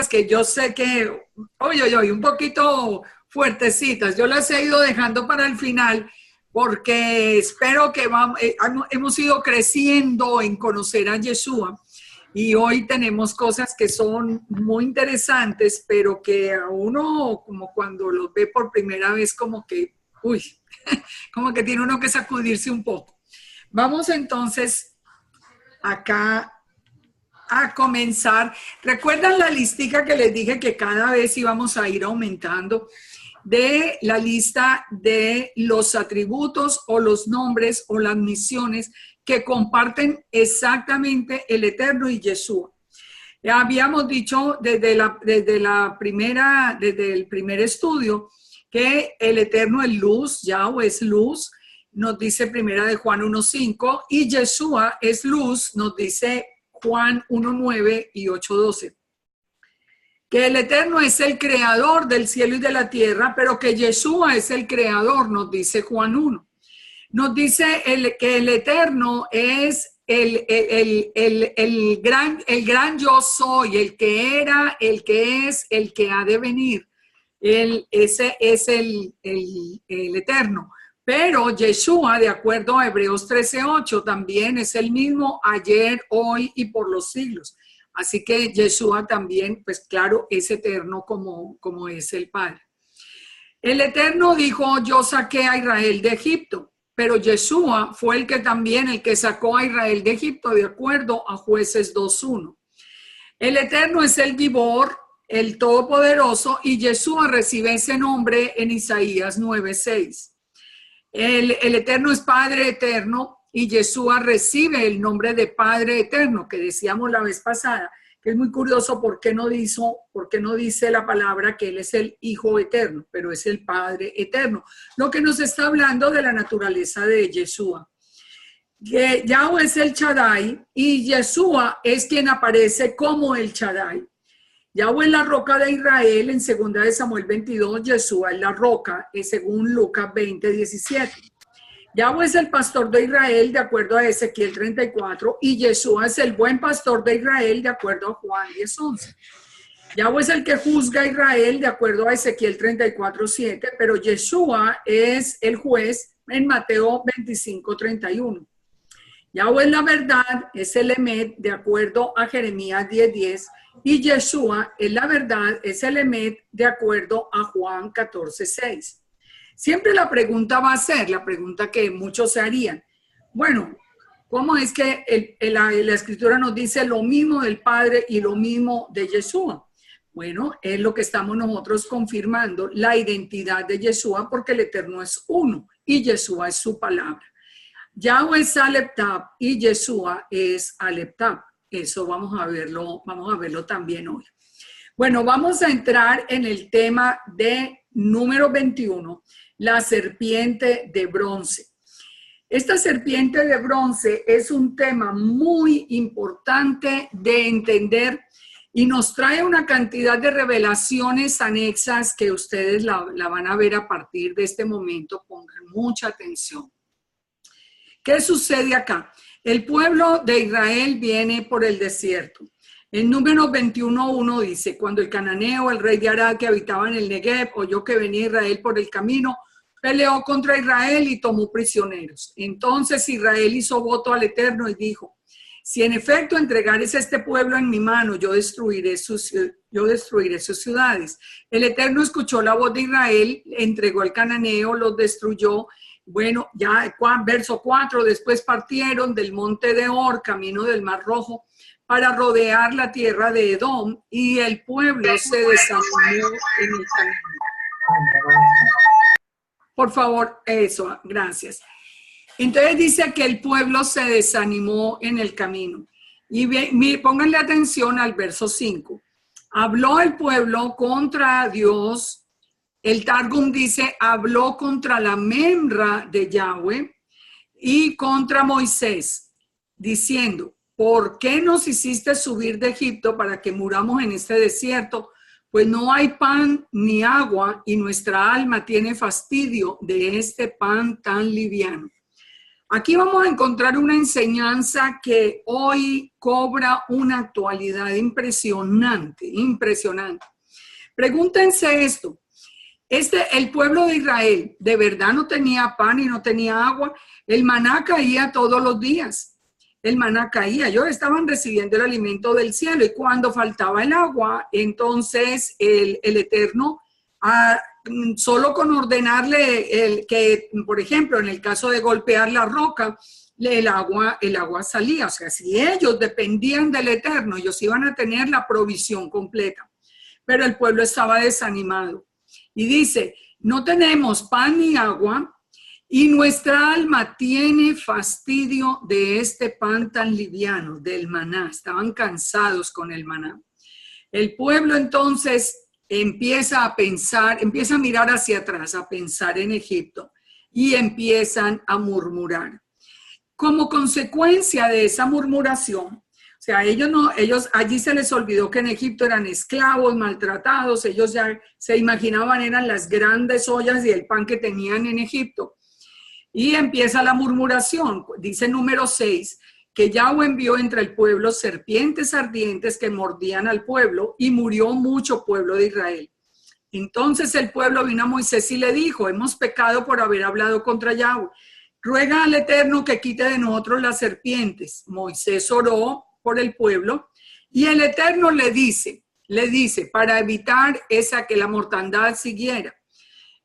que yo sé que, oye, un poquito fuertecitas. Yo las he ido dejando para el final porque espero que hemos ido creciendo en conocer a Yeshua y hoy tenemos cosas que son muy interesantes, pero que a uno, como cuando los ve por primera vez, como que, uy, como que tiene uno que sacudirse un poco. Vamos entonces acá a comenzar. ¿Recuerdan la listica que les dije que cada vez íbamos a ir aumentando? De la lista de los atributos o los nombres o las misiones que comparten exactamente el Eterno y Yeshua. Ya habíamos dicho desde el primer estudio que el Eterno es luz, Yahweh es luz, nos dice primera de Juan 1.5, y Yeshua es luz, nos dice Juan 1.9 y 8.12. Que el Eterno es el creador del cielo y de la tierra, pero que Yeshua es el creador, nos dice Juan 1. Nos dice que el Eterno es el gran yo soy, el que era, el que es, el que ha de venir. Ese es el Eterno. Pero Yeshua, de acuerdo a Hebreos 13:8, también es el mismo ayer, hoy y por los siglos. Así que Yeshua también, pues claro, es eterno como es el Padre. El Eterno dijo, yo saqué a Israel de Egipto, pero Yeshua fue el que sacó a Israel de Egipto, de acuerdo a Jueces 2:1. El Eterno es el Gibor, el Todopoderoso, y Yeshua recibe ese nombre en Isaías 9:6. El Eterno es Padre Eterno y Yeshua recibe el nombre de Padre Eterno, que decíamos la vez pasada, que es muy curioso por qué no dice la palabra que Él es el Hijo Eterno, pero es el Padre Eterno. Lo que nos está hablando de la naturaleza de Yeshua. Que Yahweh es el Shaddai y Yeshua es quien aparece como el Shaddai. Yahweh es la roca de Israel en 2 Samuel 22, Yeshua es la roca, según Lucas 20:17. Yahweh es el pastor de Israel, de acuerdo a Ezequiel 34, y Yeshua es el buen pastor de Israel, de acuerdo a Juan 10:11. Yahweh es el que juzga a Israel, de acuerdo a Ezequiel 34:7, pero Yeshua es el juez en Mateo 25:31. Yahweh es la verdad, es el Emet, de acuerdo a Jeremías 10:10, y Yeshua es la verdad, es el Emet, de acuerdo a Juan 14:6. Siempre la pregunta va a ser, la pregunta que muchos se harían, bueno, ¿cómo es que la Escritura nos dice lo mismo del Padre y lo mismo de Yeshua? Bueno, es lo que estamos nosotros confirmando, la identidad de Yeshua, porque el Eterno es uno y Yeshua es su palabra. Yahweh es Aleptab y Yeshua es Aleptab. Eso vamos a verlo también hoy. Bueno, vamos a entrar en el tema de número 21, la serpiente de bronce. Esta serpiente de bronce es un tema muy importante de entender y nos trae una cantidad de revelaciones anexas que ustedes la van a ver a partir de este momento. Pongan mucha atención. ¿Qué sucede acá? El pueblo de Israel viene por el desierto. En Números 21:1 dice, cuando el cananeo, el rey de Arad que habitaba en el Negev, oyó que venía Israel por el camino, peleó contra Israel y tomó prisioneros. Entonces Israel hizo voto al Eterno y dijo, si en efecto entregares a este pueblo en mi mano, yo destruiré sus ciudades. El Eterno escuchó la voz de Israel, entregó al cananeo, los destruyó. Bueno, ya verso 4, después partieron del monte de Or, camino del Mar Rojo, para rodear la tierra de Edom, y el pueblo se desanimó en el camino. Por favor, eso, gracias. Entonces dice que el pueblo se desanimó en el camino. Y pónganle atención al verso 5. Habló el pueblo contra Dios. El Targum dice, habló contra la Memra de Yahweh y contra Moisés, diciendo, ¿por qué nos hiciste subir de Egipto para que muramos en este desierto? Pues no hay pan ni agua y nuestra alma tiene fastidio de este pan tan liviano. Aquí vamos a encontrar una enseñanza que hoy cobra una actualidad impresionante, impresionante. Pregúntense esto. El pueblo de Israel de verdad no tenía pan y no tenía agua. El maná caía todos los días. El maná caía. Ellos estaban recibiendo el alimento del cielo y cuando faltaba el agua, entonces el Eterno, solo con ordenarle que, por ejemplo, en el caso de golpear la roca, el agua salía. O sea, si ellos dependían del Eterno, ellos iban a tener la provisión completa. Pero el pueblo estaba desanimado. Y dice, no tenemos pan ni agua y nuestra alma tiene fastidio de este pan tan liviano, del maná. Estaban cansados con el maná. El pueblo entonces empieza a pensar, empieza a mirar hacia atrás, a pensar en Egipto y empiezan a murmurar. Como consecuencia de esa murmuración, o sea, ellos allí se les olvidó que en Egipto eran esclavos, maltratados, ellos ya se imaginaban eran las grandes ollas y el pan que tenían en Egipto. Y empieza la murmuración, dice número 6, que Yahweh envió entre el pueblo serpientes ardientes que mordían al pueblo y murió mucho pueblo de Israel. Entonces el pueblo vino a Moisés y le dijo, hemos pecado por haber hablado contra Yahweh. Ruega al Eterno que quite de nosotros las serpientes. Moisés oró por el pueblo y el Eterno le dice, para evitar que la mortandad siguiera,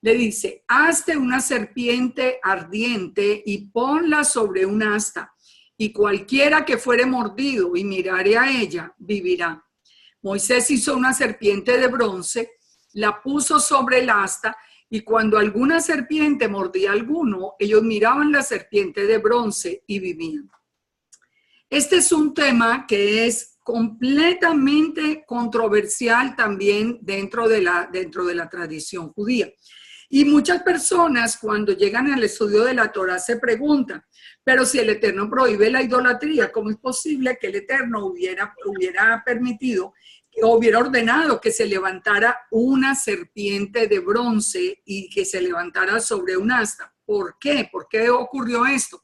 le dice, hazte una serpiente ardiente y ponla sobre un asta, y cualquiera que fuere mordido y mirare a ella, vivirá. Moisés hizo una serpiente de bronce, la puso sobre el asta, y cuando alguna serpiente mordía a alguno, ellos miraban la serpiente de bronce y vivían. Este es un tema que es completamente controversial también dentro de la tradición judía. Y muchas personas cuando llegan al estudio de la Torá se preguntan, pero si el Eterno prohíbe la idolatría, ¿cómo es posible que el Eterno hubiera permitido, hubiera ordenado que se levantara una serpiente de bronce y que se levantara sobre un asta? ¿Por qué? ¿Por qué ocurrió esto?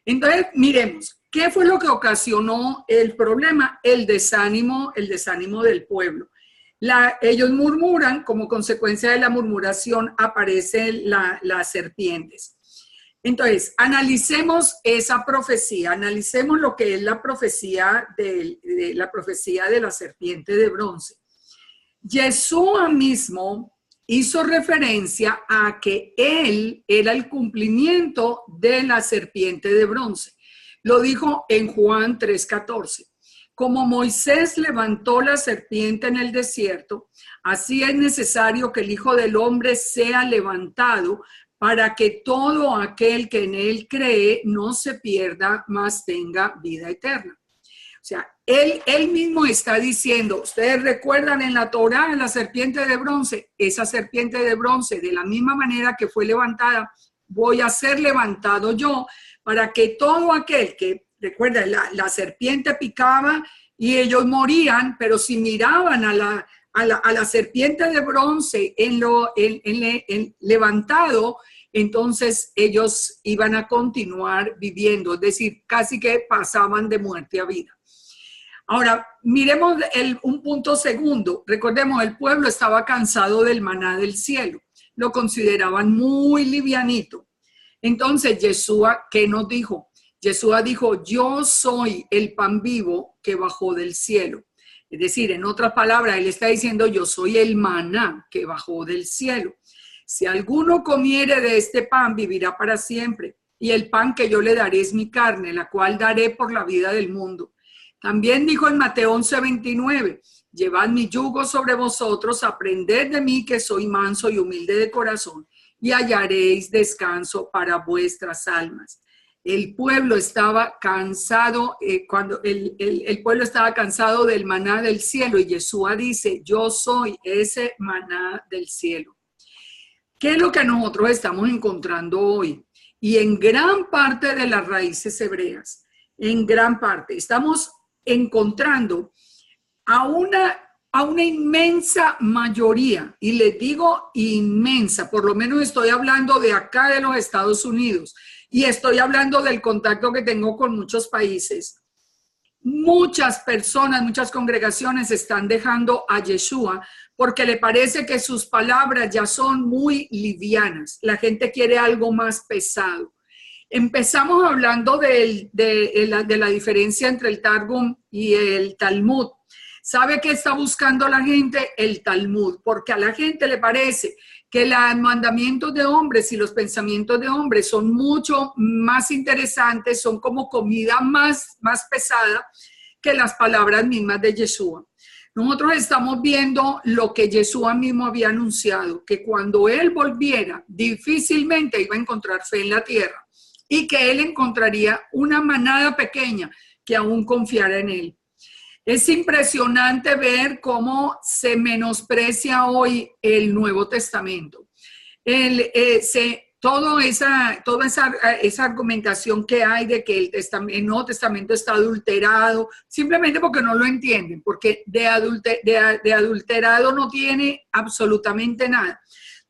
Entonces, miremos, ¿qué fue lo que ocasionó el problema? El desánimo del pueblo. Ellos murmuran, como consecuencia de la murmuración aparecen las serpientes. Entonces, analicemos esa profecía, analicemos lo que es la profecía de la serpiente de bronce. Yeshua mismo hizo referencia a que él era el cumplimiento de la serpiente de bronce. Lo dijo en Juan 3:14. Como Moisés levantó la serpiente en el desierto, así es necesario que el Hijo del Hombre sea levantado para que todo aquel que en él cree no se pierda, mas tenga vida eterna. O sea, él mismo está diciendo, ustedes recuerdan en la Torá la serpiente de bronce, esa serpiente de bronce, de la misma manera que fue levantada, voy a ser levantado yo para que todo aquel que, recuerda, la serpiente picaba y ellos morían, pero si miraban a la serpiente de bronce levantado, entonces ellos iban a continuar viviendo, es decir, casi que pasaban de muerte a vida. Ahora, miremos un punto segundo. Recordemos, el pueblo estaba cansado del maná del cielo. Lo consideraban muy livianito. Entonces, Yeshua, ¿qué nos dijo? Yeshua dijo, yo soy el pan vivo que bajó del cielo. Es decir, en otras palabras, él está diciendo, yo soy el maná que bajó del cielo. Si alguno comiere de este pan, vivirá para siempre. Y el pan que yo le daré es mi carne, la cual daré por la vida del mundo. También dijo en Mateo 11:29, llevad mi yugo sobre vosotros, aprended de mí que soy manso y humilde de corazón, y hallaréis descanso para vuestras almas. El pueblo estaba cansado, cuando el pueblo estaba cansado del maná del cielo, y Yeshua dice, yo soy ese maná del cielo. ¿Qué es lo que nosotros estamos encontrando hoy? Y en gran parte de las raíces hebreas, en gran parte, estamos encontrando a una a una inmensa mayoría, y les digo inmensa, por lo menos estoy hablando de acá de los Estados Unidos, y estoy hablando del contacto que tengo con muchos países. Muchas personas, muchas congregaciones están dejando a Yeshua porque le parece que sus palabras ya son muy livianas. La gente quiere algo más pesado. Empezamos hablando de la diferencia entre el Targum y el Talmud. ¿Sabe qué está buscando la gente? El Talmud, porque a la gente le parece que los mandamientos de hombres y los pensamientos de hombres son mucho más interesantes, son como comida más pesada que las palabras mismas de Yeshua. Nosotros estamos viendo lo que Yeshua mismo había anunciado, que cuando él volviera, difícilmente iba a encontrar fe en la tierra y que él encontraría una manada pequeña que aún confiara en él. Es impresionante ver cómo se menosprecia hoy el Nuevo Testamento. Toda esa argumentación que hay de que el Nuevo Testamento está adulterado, simplemente porque no lo entienden, porque de adulterado no tiene absolutamente nada.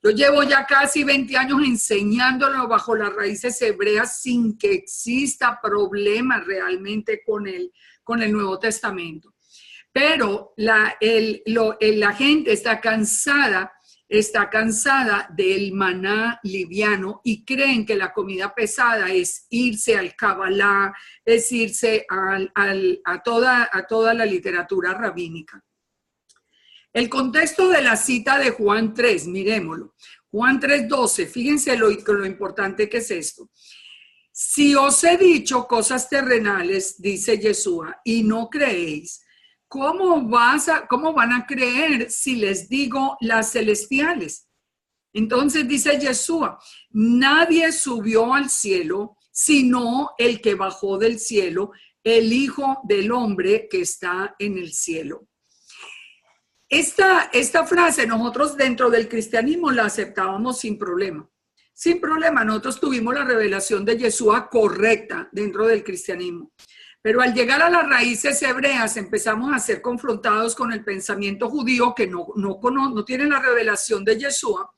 Yo llevo ya casi 20 años enseñándolo bajo las raíces hebreas sin que exista problema realmente con el Nuevo Testamento. Pero la gente está cansada del maná liviano y creen que la comida pesada es irse al Kabbalah, es irse a toda la literatura rabínica. El contexto de la cita de Juan 3, miremoslo. Juan 3:12, fíjense lo importante que es esto. Si os he dicho cosas terrenales, dice Yeshua, y no creéis, ¿cómo van a creer si les digo las celestiales? Entonces dice Yeshua, nadie subió al cielo, sino el que bajó del cielo, el Hijo del Hombre que está en el cielo. Esta frase nosotros dentro del cristianismo la aceptábamos sin problema. Sin problema, nosotros tuvimos la revelación de Yeshua correcta dentro del cristianismo. Pero al llegar a las raíces hebreas empezamos a ser confrontados con el pensamiento judío que no tiene la revelación de Yeshua,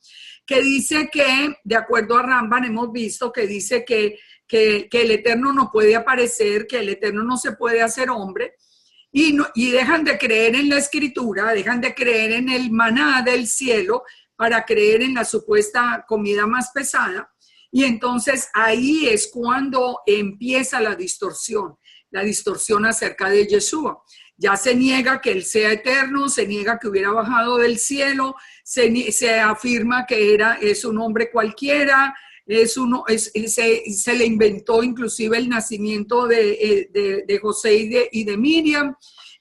que dice que, de acuerdo a Rambam, hemos visto que dice que el Eterno no puede aparecer, que el Eterno no se puede hacer hombre, y dejan de creer en la Escritura, dejan de creer en el maná del cielo para creer en la supuesta comida más pesada. Y entonces ahí es cuando empieza la distorsión acerca de Yeshua. Ya se niega que él sea eterno, se niega que hubiera bajado del cielo, se afirma que es un hombre cualquiera, se le inventó inclusive el nacimiento de José y de Miriam,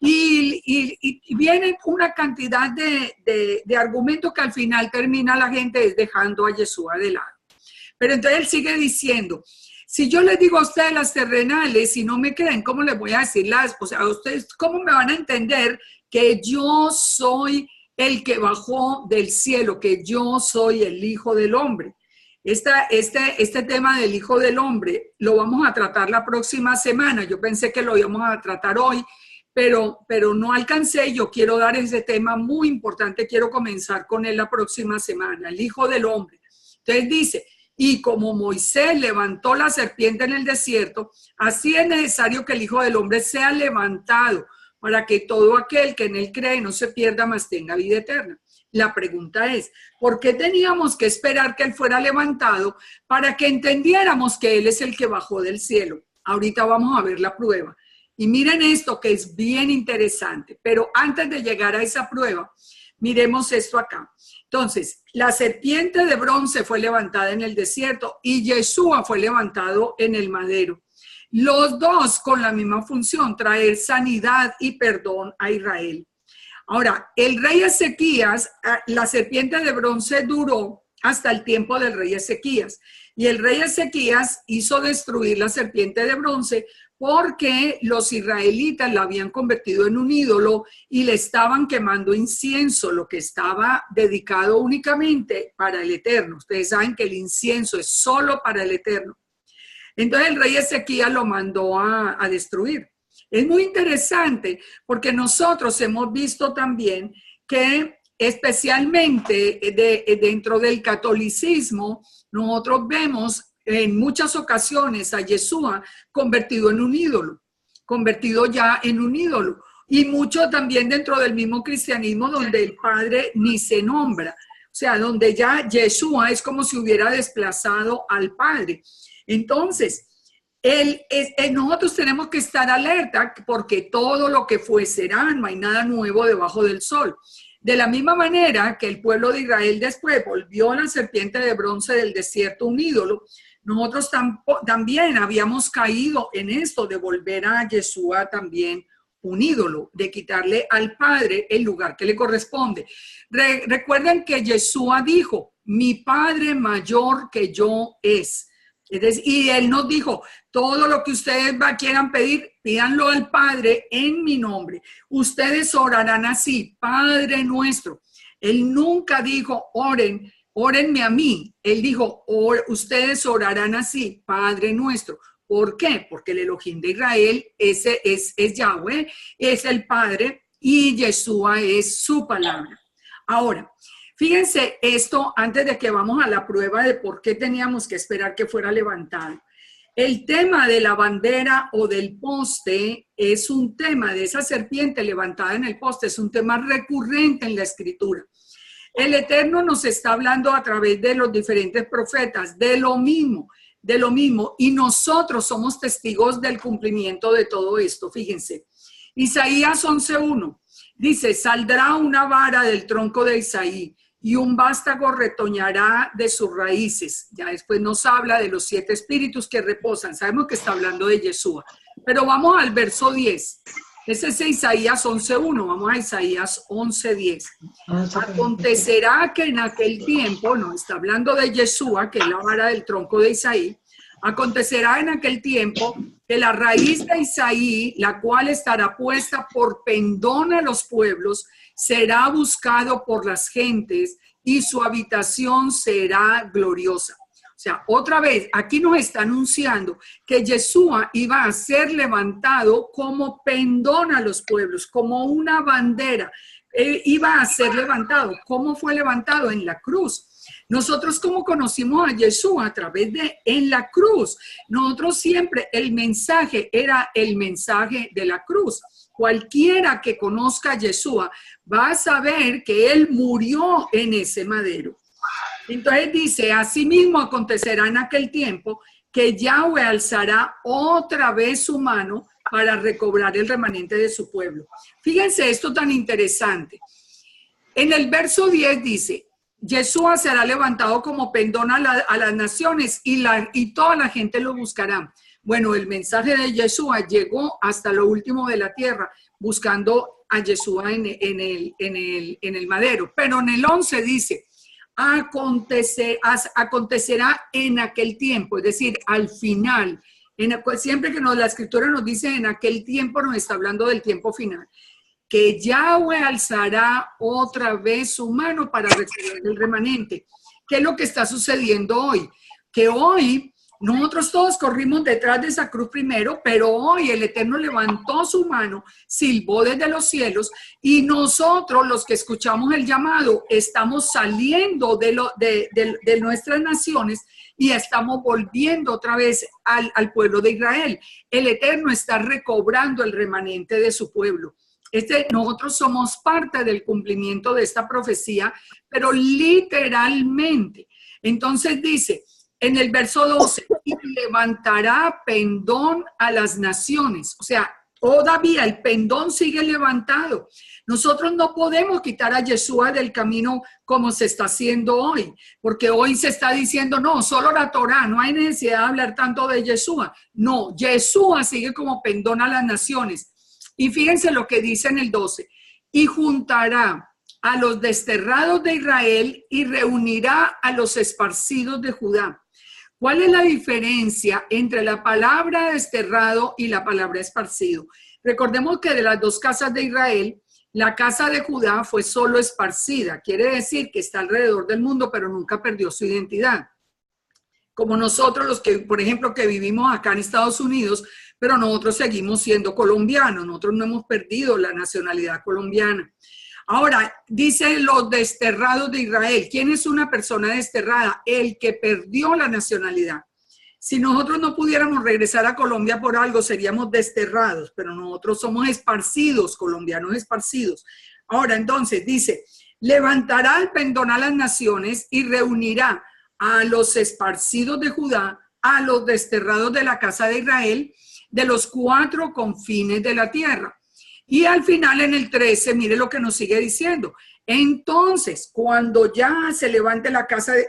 y viene una cantidad de argumentos que al final termina la gente dejando a Yeshua de lado. Pero entonces él sigue diciendo, si yo les digo a ustedes las terrenales y no me creen, ¿cómo les voy a decir o sea, a ustedes cómo me van a entender que yo soy el que bajó del cielo, que yo soy el Hijo del Hombre? Este tema del Hijo del Hombre lo vamos a tratar la próxima semana. Yo pensé que lo íbamos a tratar hoy, pero no alcancé. Yo quiero dar ese tema muy importante, quiero comenzar con él la próxima semana, el Hijo del Hombre. Entonces dice, y como Moisés levantó la serpiente en el desierto, así es necesario que el Hijo del Hombre sea levantado para que todo aquel que en él cree no se pierda, mas tenga vida eterna. La pregunta es, ¿por qué teníamos que esperar que él fuera levantado para que entendiéramos que él es el que bajó del cielo? Ahorita vamos a ver la prueba. Y miren esto que es bien interesante, pero antes de llegar a esa prueba, miremos esto acá. Entonces, la serpiente de bronce fue levantada en el desierto y Yeshua fue levantado en el madero. Los dos con la misma función, traer sanidad y perdón a Israel. Ahora, el rey Ezequías, la serpiente de bronce duró hasta el tiempo del rey Ezequías. Y el rey Ezequías hizo destruir la serpiente de bronce porque los israelitas la habían convertido en un ídolo y le estaban quemando incienso, lo que estaba dedicado únicamente para el Eterno. Ustedes saben que el incienso es solo para el Eterno. Entonces el rey Ezequías lo mandó a destruir. Es muy interesante porque nosotros hemos visto también que especialmente dentro del catolicismo, nosotros vemos en muchas ocasiones a Yeshua convertido en un ídolo, convertido ya en un ídolo. Y mucho también dentro del mismo cristianismo donde el Padre ni se nombra. O sea, donde ya Yeshua es como si hubiera desplazado al Padre. Entonces, nosotros tenemos que estar alerta porque todo lo que fue será, no hay nada nuevo debajo del sol. De la misma manera que el pueblo de Israel después volvió a la serpiente de bronce del desierto un ídolo, nosotros también habíamos caído en esto de volver a Yeshua también un ídolo, de quitarle al Padre el lugar que le corresponde. Recuerden que Yeshua dijo, mi Padre mayor que yo es. Y él nos dijo, todo lo que ustedes quieran pedir, pídanlo al Padre en mi nombre. Ustedes orarán así, Padre nuestro. Él nunca dijo, órenme a mí. Él dijo, ustedes orarán así, Padre nuestro. ¿Por qué? Porque el Elohim de Israel ese es Yahweh, es el Padre y Yeshua es su palabra. Ahora, fíjense esto antes de que vamos a la prueba de por qué teníamos que esperar que fuera levantado. El tema de la bandera o del poste es un tema de esa serpiente levantada en el poste, es un tema recurrente en la Escritura. El Eterno nos está hablando a través de los diferentes profetas de lo mismo, y nosotros somos testigos del cumplimiento de todo esto. Fíjense, Isaías 11:1 dice, saldrá una vara del tronco de Isaí y un vástago retoñará de sus raíces. Ya después nos habla de los 7 espíritus que reposan. Sabemos que está hablando de Yeshua. Pero vamos al verso 10. Ese es Isaías 11:1. Vamos a Isaías 11:10. Acontecerá que en aquel tiempo, no está hablando de Yeshua, que es la vara del tronco de Isaí. Acontecerá en aquel tiempo que la raíz de Isaí, la cual estará puesta por pendón a los pueblos, será buscado por las gentes y su habitación será gloriosa. O sea, otra vez, aquí nos está anunciando que Yeshua iba a ser levantado como pendón a los pueblos, como una bandera. Iba a ser levantado. ¿Cómo fue levantado? En la cruz. Nosotros, ¿cómo conocimos a Yeshua? A través de en la cruz. Nosotros siempre, el mensaje era el mensaje de la cruz. Cualquiera que conozca a Yeshua va a saber que él murió en ese madero. Entonces dice, asimismo acontecerá en aquel tiempo que Yahweh alzará otra vez su mano para recobrar el remanente de su pueblo. Fíjense esto tan interesante. En el verso 10 dice, Yeshua será levantado como pendón a las naciones y toda la gente lo buscará. Bueno, el mensaje de Yeshua llegó hasta lo último de la tierra, buscando a Yeshua en el madero. Pero en el 11 dice, acontecerá en aquel tiempo, es decir, al final. Siempre que la Escritura nos dice en aquel tiempo, nos está hablando del tiempo final. Que Yahweh alzará otra vez su mano para recoger el remanente. ¿Qué es lo que está sucediendo hoy? Que hoy nosotros todos corrimos detrás de esa cruz primero, pero hoy el Eterno levantó su mano, silbó desde los cielos y nosotros, los que escuchamos el llamado, estamos saliendo de nuestras naciones y estamos volviendo otra vez al pueblo de Israel. El Eterno está recobrando el remanente de su pueblo. Nosotros somos parte del cumplimiento de esta profecía, pero literalmente. Entonces dice en el verso 12, y levantará pendón a las naciones. O sea, todavía el pendón sigue levantado. Nosotros no podemos quitar a Yeshua del camino como se está haciendo hoy, porque hoy se está diciendo, no, solo la Torá, no hay necesidad de hablar tanto de Yeshua. No, Yeshua sigue como pendón a las naciones. Y fíjense lo que dice en el 12, y juntará a los desterrados de Israel y reunirá a los esparcidos de Judá. ¿Cuál es la diferencia entre la palabra desterrado y la palabra esparcido? Recordemos que de las dos casas de Israel, la casa de Judá fue solo esparcida. Quiere decir que está alrededor del mundo, pero nunca perdió su identidad. Como nosotros, los que, por ejemplo, que vivimos acá en Estados Unidos, pero nosotros seguimos siendo colombianos, nosotros no hemos perdido la nacionalidad colombiana. Ahora, dice los desterrados de Israel. ¿Quién es una persona desterrada? El que perdió la nacionalidad. Si nosotros no pudiéramos regresar a Colombia por algo, seríamos desterrados, pero nosotros somos esparcidos, colombianos esparcidos. Ahora, entonces, dice, levantará el pendón a las naciones y reunirá a los esparcidos de Judá, a los desterrados de la casa de Israel, de los 4 confines de la tierra. Y al final en el 13, mire lo que nos sigue diciendo. Entonces, cuando ya se levante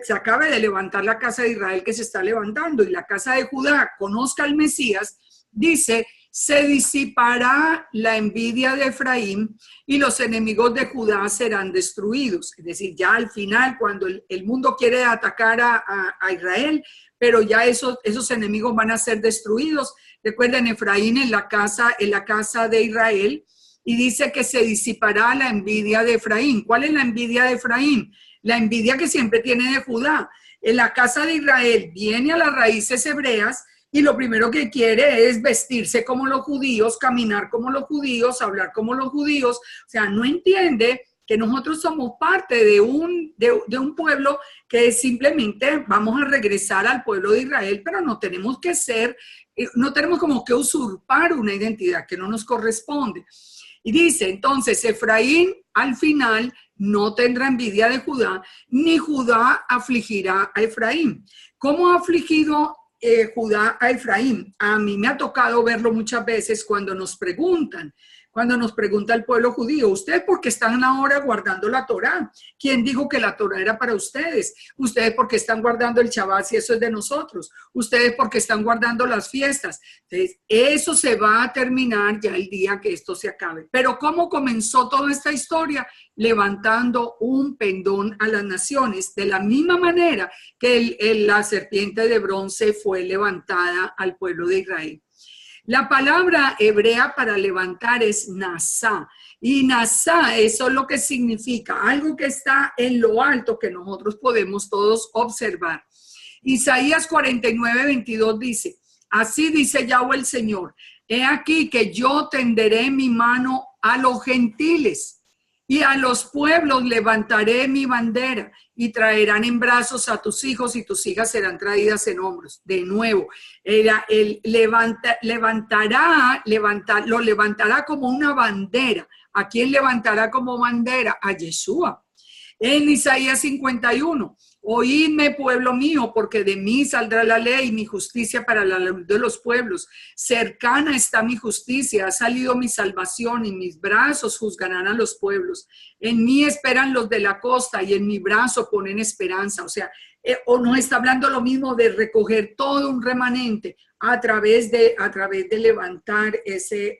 se acabe de levantar la casa de Israel que se está levantando y la casa de Judá conozca al Mesías, dice, se disipará la envidia de Efraín y los enemigos de Judá serán destruidos. Es decir, ya al final, cuando el mundo quiere atacar a Israel, pero ya esos enemigos van a ser destruidos. Recuerden, Efraín en la casa de Israel, y dice que se disipará la envidia de Efraín. ¿Cuál es la envidia de Efraín? La envidia que siempre tiene de Judá. En la casa de Israel viene a las raíces hebreas y lo primero que quiere es vestirse como los judíos, caminar como los judíos, hablar como los judíos. O sea, no entiende que nosotros somos parte de un pueblo que simplemente vamos a regresar al pueblo de Israel, pero no tenemos como que usurpar una identidad que no nos corresponde. Y dice, entonces, Efraín al final no tendrá envidia de Judá, ni Judá afligirá a Efraín. ¿Cómo ha afligido Judá a Efraín? A mí me ha tocado verlo muchas veces cuando nos pregunta el pueblo judío, ¿ustedes por qué están ahora guardando la Torá? ¿Quién dijo que la Torá era para ustedes? ¿Ustedes por qué están guardando el Shabbat si eso es de nosotros? ¿Ustedes por qué están guardando las fiestas? Entonces, eso se va a terminar ya el día que esto se acabe. Pero ¿cómo comenzó toda esta historia? Levantando un pendón a las naciones, de la misma manera que la serpiente de bronce fue levantada al pueblo de Israel. La palabra hebrea para levantar es nasá, y nasá, eso es lo que significa, algo que está en lo alto que nosotros podemos todos observar. Isaías 49:22 dice, así dice Yahweh el Señor, he aquí que yo tenderé mi mano a los gentiles y a los pueblos levantaré mi bandera y traerán en brazos a tus hijos y tus hijas serán traídas en hombros. De nuevo, lo levantará como una bandera. ¿A quién levantará como bandera? A Yeshua. En Isaías 51, oídme, pueblo mío, porque de mí saldrá la ley y mi justicia para la luz de los pueblos. Cercana está mi justicia, ha salido mi salvación y mis brazos juzgarán a los pueblos. En mí esperan los de la costa y en mi brazo ponen esperanza. O sea, o no está hablando lo mismo de recoger todo un remanente a través de levantar ese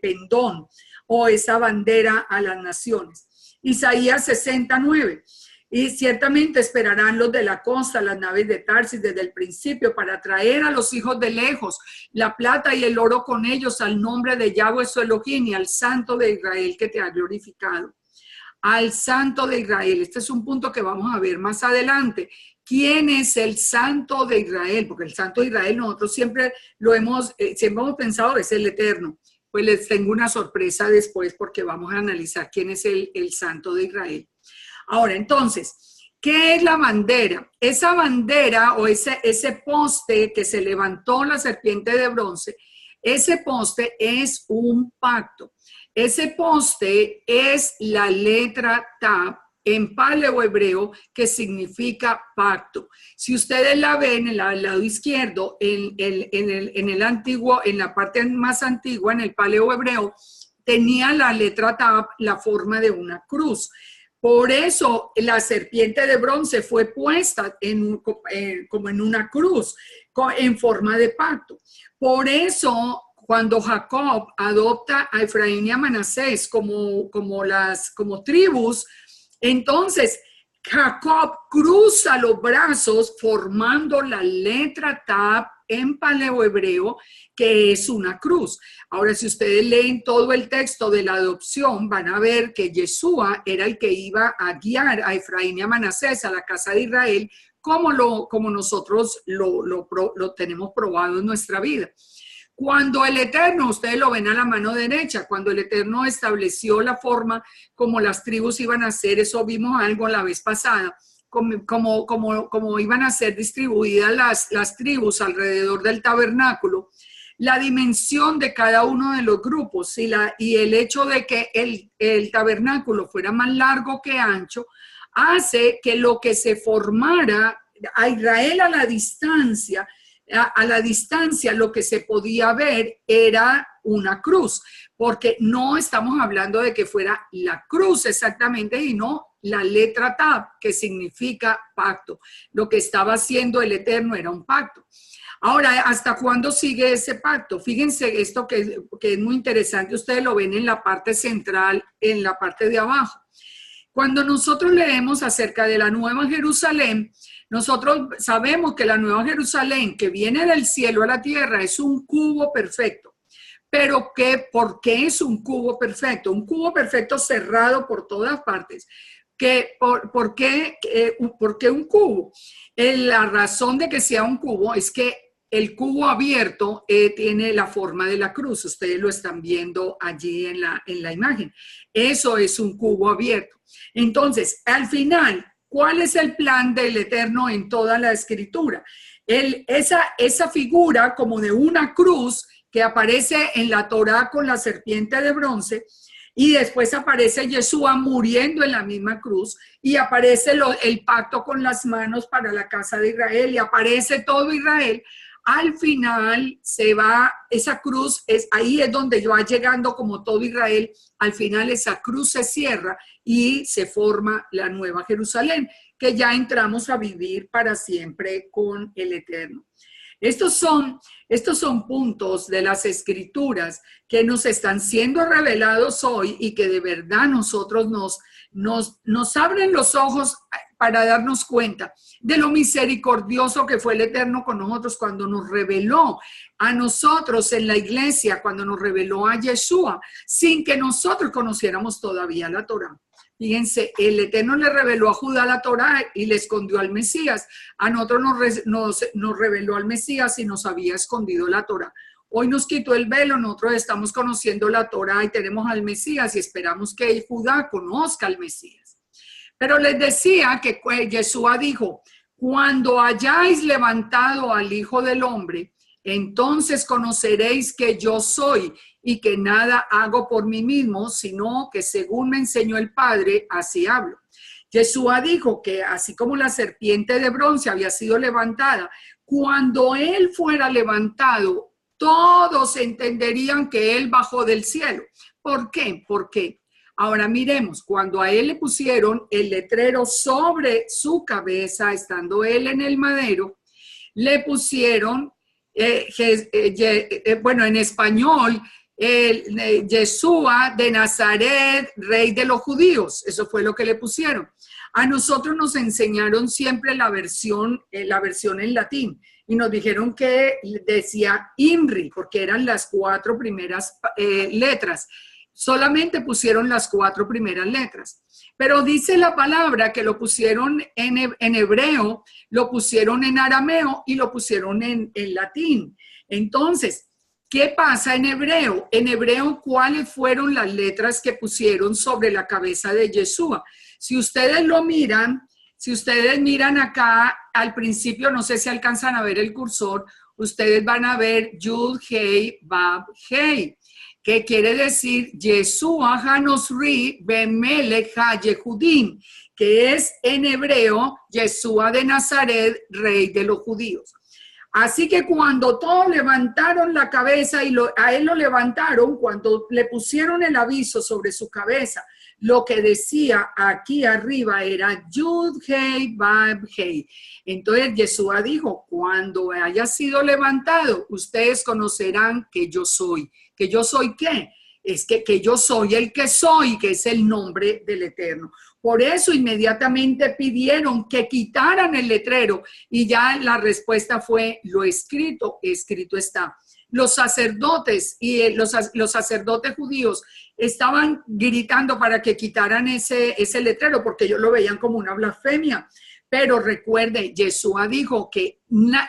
pendón o esa bandera a las naciones. Isaías 69. Y ciertamente esperarán los de la costa, las naves de Tarsis desde el principio para traer a los hijos de lejos la plata y el oro con ellos al nombre de Yahweh su Elohim y al Santo de Israel que te ha glorificado. Al Santo de Israel. Este es un punto que vamos a ver más adelante. ¿Quién es el Santo de Israel? Porque el Santo de Israel nosotros siempre hemos pensado es el Eterno. Pues les tengo una sorpresa después porque vamos a analizar quién es el Santo de Israel. Ahora, entonces, ¿qué es la bandera? Esa bandera o ese poste que se levantó la serpiente de bronce, ese poste es un pacto. Ese poste es la letra Tav en paleo hebreo que significa pacto. Si ustedes la ven al lado izquierdo, en el antiguo, en la parte más antigua, en el paleo hebreo, tenía la letra Tav la forma de una cruz. Por eso la serpiente de bronce fue puesta como en una cruz, en forma de pacto. Por eso, cuando Jacob adopta a Efraín y a Manasés como tribus, entonces Jacob cruza los brazos formando la letra Tav en paleohebreo, que es una cruz. Ahora, si ustedes leen todo el texto de la adopción, van a ver que Yeshua era el que iba a guiar a Efraín y a Manasés, a la casa de Israel, como nosotros lo tenemos probado en nuestra vida. Cuando el Eterno, ustedes lo ven a la mano derecha, cuando el Eterno estableció la forma como las tribus iban a ser, eso vimos algo la vez pasada, como iban a ser distribuidas las tribus alrededor del tabernáculo, la dimensión de cada uno de los grupos y el hecho de que el tabernáculo fuera más largo que ancho, hace que lo que se formara a Israel a la distancia lo que se podía ver era una cruz, porque no estamos hablando de que fuera la cruz exactamente, sino la letra Tav, que significa pacto. Lo que estaba haciendo el Eterno era un pacto. Ahora, ¿hasta cuándo sigue ese pacto? Fíjense esto que es muy interesante, ustedes lo ven en la parte central, en la parte de abajo. Cuando nosotros leemos acerca de la Nueva Jerusalén, nosotros sabemos que la Nueva Jerusalén que viene del cielo a la tierra es un cubo perfecto. Pero ¿por qué es un cubo perfecto? Un cubo perfecto cerrado por todas partes. ¿Por qué un cubo? La razón de que sea un cubo es que el cubo abierto tiene la forma de la cruz. Ustedes lo están viendo allí en la imagen. Eso es un cubo abierto. Entonces, al final, ¿cuál es el plan del Eterno en toda la Escritura? Esa figura como de una cruz que aparece en la Torá con la serpiente de bronce, y después aparece Yeshua muriendo en la misma cruz, y aparece el pacto con las manos para la casa de Israel, y aparece todo Israel. Al final se va, esa cruz, ahí es donde va llegando como todo Israel, al final esa cruz se cierra y se forma la Nueva Jerusalén, que ya entramos a vivir para siempre con el Eterno. Estos son puntos de las Escrituras que nos están siendo revelados hoy y que de verdad nosotros nos abren los ojos para darnos cuenta de lo misericordioso que fue el Eterno con nosotros cuando nos reveló a nosotros en la iglesia, cuando nos reveló a Yeshua, sin que nosotros conociéramos todavía la Torá. Fíjense, el Eterno le reveló a Judá la Torá y le escondió al Mesías. A nosotros nos reveló al Mesías y nos había escondido la Torá. Hoy nos quitó el velo, nosotros estamos conociendo la Torá y tenemos al Mesías y esperamos que Judá conozca al Mesías. Pero les decía que Yeshua dijo, cuando hayáis levantado al Hijo del Hombre, entonces conoceréis que yo soy y que nada hago por mí mismo, sino que según me enseñó el Padre, así hablo. Yeshua dijo que así como la serpiente de bronce había sido levantada, cuando él fuera levantado, todos entenderían que él bajó del cielo. ¿Por qué? Porque ahora miremos, cuando a él le pusieron el letrero sobre su cabeza, estando él en el madero, le pusieron, en español, Yeshua de Nazaret, rey de los judíos. Eso fue lo que le pusieron. A nosotros nos enseñaron siempre la versión en latín y nos dijeron que decía INRI, porque eran las 4 primeras letras. Solamente pusieron las 4 primeras letras. Pero dice la palabra que lo pusieron en hebreo, lo pusieron en arameo y lo pusieron en latín. Entonces, ¿qué pasa en hebreo? En hebreo, ¿cuáles fueron las letras que pusieron sobre la cabeza de Yeshua? Si ustedes miran acá al principio, no sé si alcanzan a ver el cursor, ustedes van a ver Yud, Hei, Bab, Hei, que quiere decir Yeshua Hanosri Bemelech HaYehudim, que es en hebreo Yeshua de Nazaret, rey de los judíos. Así que cuando todos levantaron la cabeza y a él lo levantaron, cuando le pusieron el aviso sobre su cabeza, lo que decía aquí arriba era Yud Hei Bab Hei. Entonces Yeshua dijo, cuando haya sido levantado, ustedes conocerán que yo soy. ¿Que yo soy qué? es que yo soy el que soy, que es el nombre del Eterno. Por eso inmediatamente pidieron que quitaran el letrero y ya la respuesta fue: lo escrito, escrito está. Los sacerdotes y los sacerdotes judíos estaban gritando para que quitaran ese letrero porque ellos lo veían como una blasfemia. Pero recuerde, Yeshua dijo que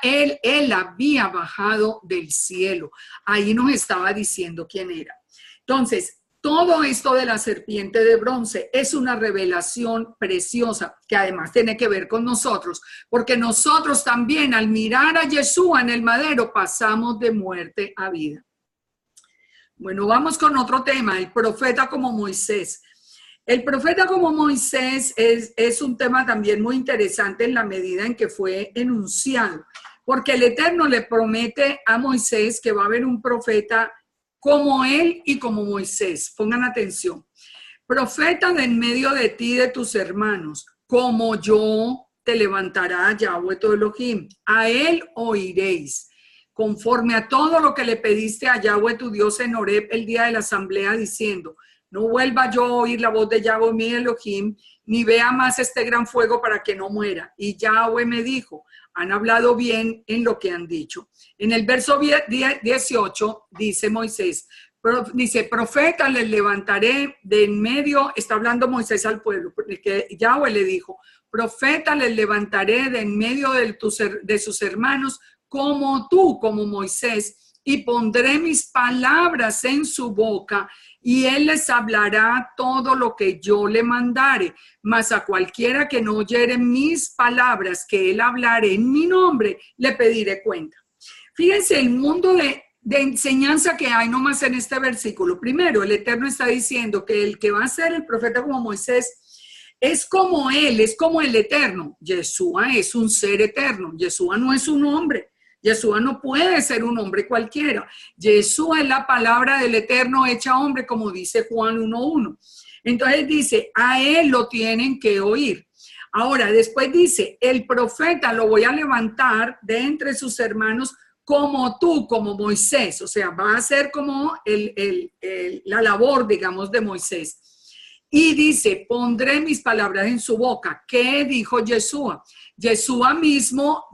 él había bajado del cielo. Ahí nos estaba diciendo quién era. Entonces, todo esto de la serpiente de bronce es una revelación preciosa que además tiene que ver con nosotros, porque nosotros también al mirar a Yeshua en el madero pasamos de muerte a vida. Bueno, vamos con otro tema, el profeta como Moisés. El profeta como Moisés es un tema también muy interesante en la medida en que fue enunciado, porque el Eterno le promete a Moisés que va a haber un profeta como él y como Moisés. Pongan atención. Profeta de en medio de ti y de tus hermanos, como yo te levantará Yahweh tu Elohim. A él oiréis, conforme a todo lo que le pediste a Yahweh tu Dios en Horeb el día de la asamblea, diciendo: no vuelva yo a oír la voz de Yahweh mi Elohim, ni vea más este gran fuego para que no muera. Y Yahweh me dijo: han hablado bien en lo que han dicho. En el verso 18 dice Moisés, dice: profeta les levantaré de en medio, está hablando Moisés al pueblo, porque Yahweh le dijo: profeta les levantaré de en medio de sus hermanos, como tú, como Moisés, y pondré mis palabras en su boca, y él les hablará todo lo que yo le mandare. Mas a cualquiera que no oyere mis palabras que él hablare en mi nombre, le pediré cuenta. Fíjense el mundo de enseñanza que hay nomás en este versículo. Primero, el Eterno está diciendo que el que va a ser el profeta como Moisés es como él, es como el Eterno. Yeshua es un ser eterno. Yeshua no es un hombre. Yeshua no puede ser un hombre cualquiera. Yeshua es la palabra del Eterno hecha hombre, como dice Juan 1:1. Entonces dice: a él lo tienen que oír. Ahora, después dice: el profeta lo voy a levantar de entre sus hermanos, como tú, como Moisés. O sea, va a ser como la labor, digamos, de Moisés. Y dice: pondré mis palabras en su boca. ¿Qué dijo Yeshua? Yeshua mismo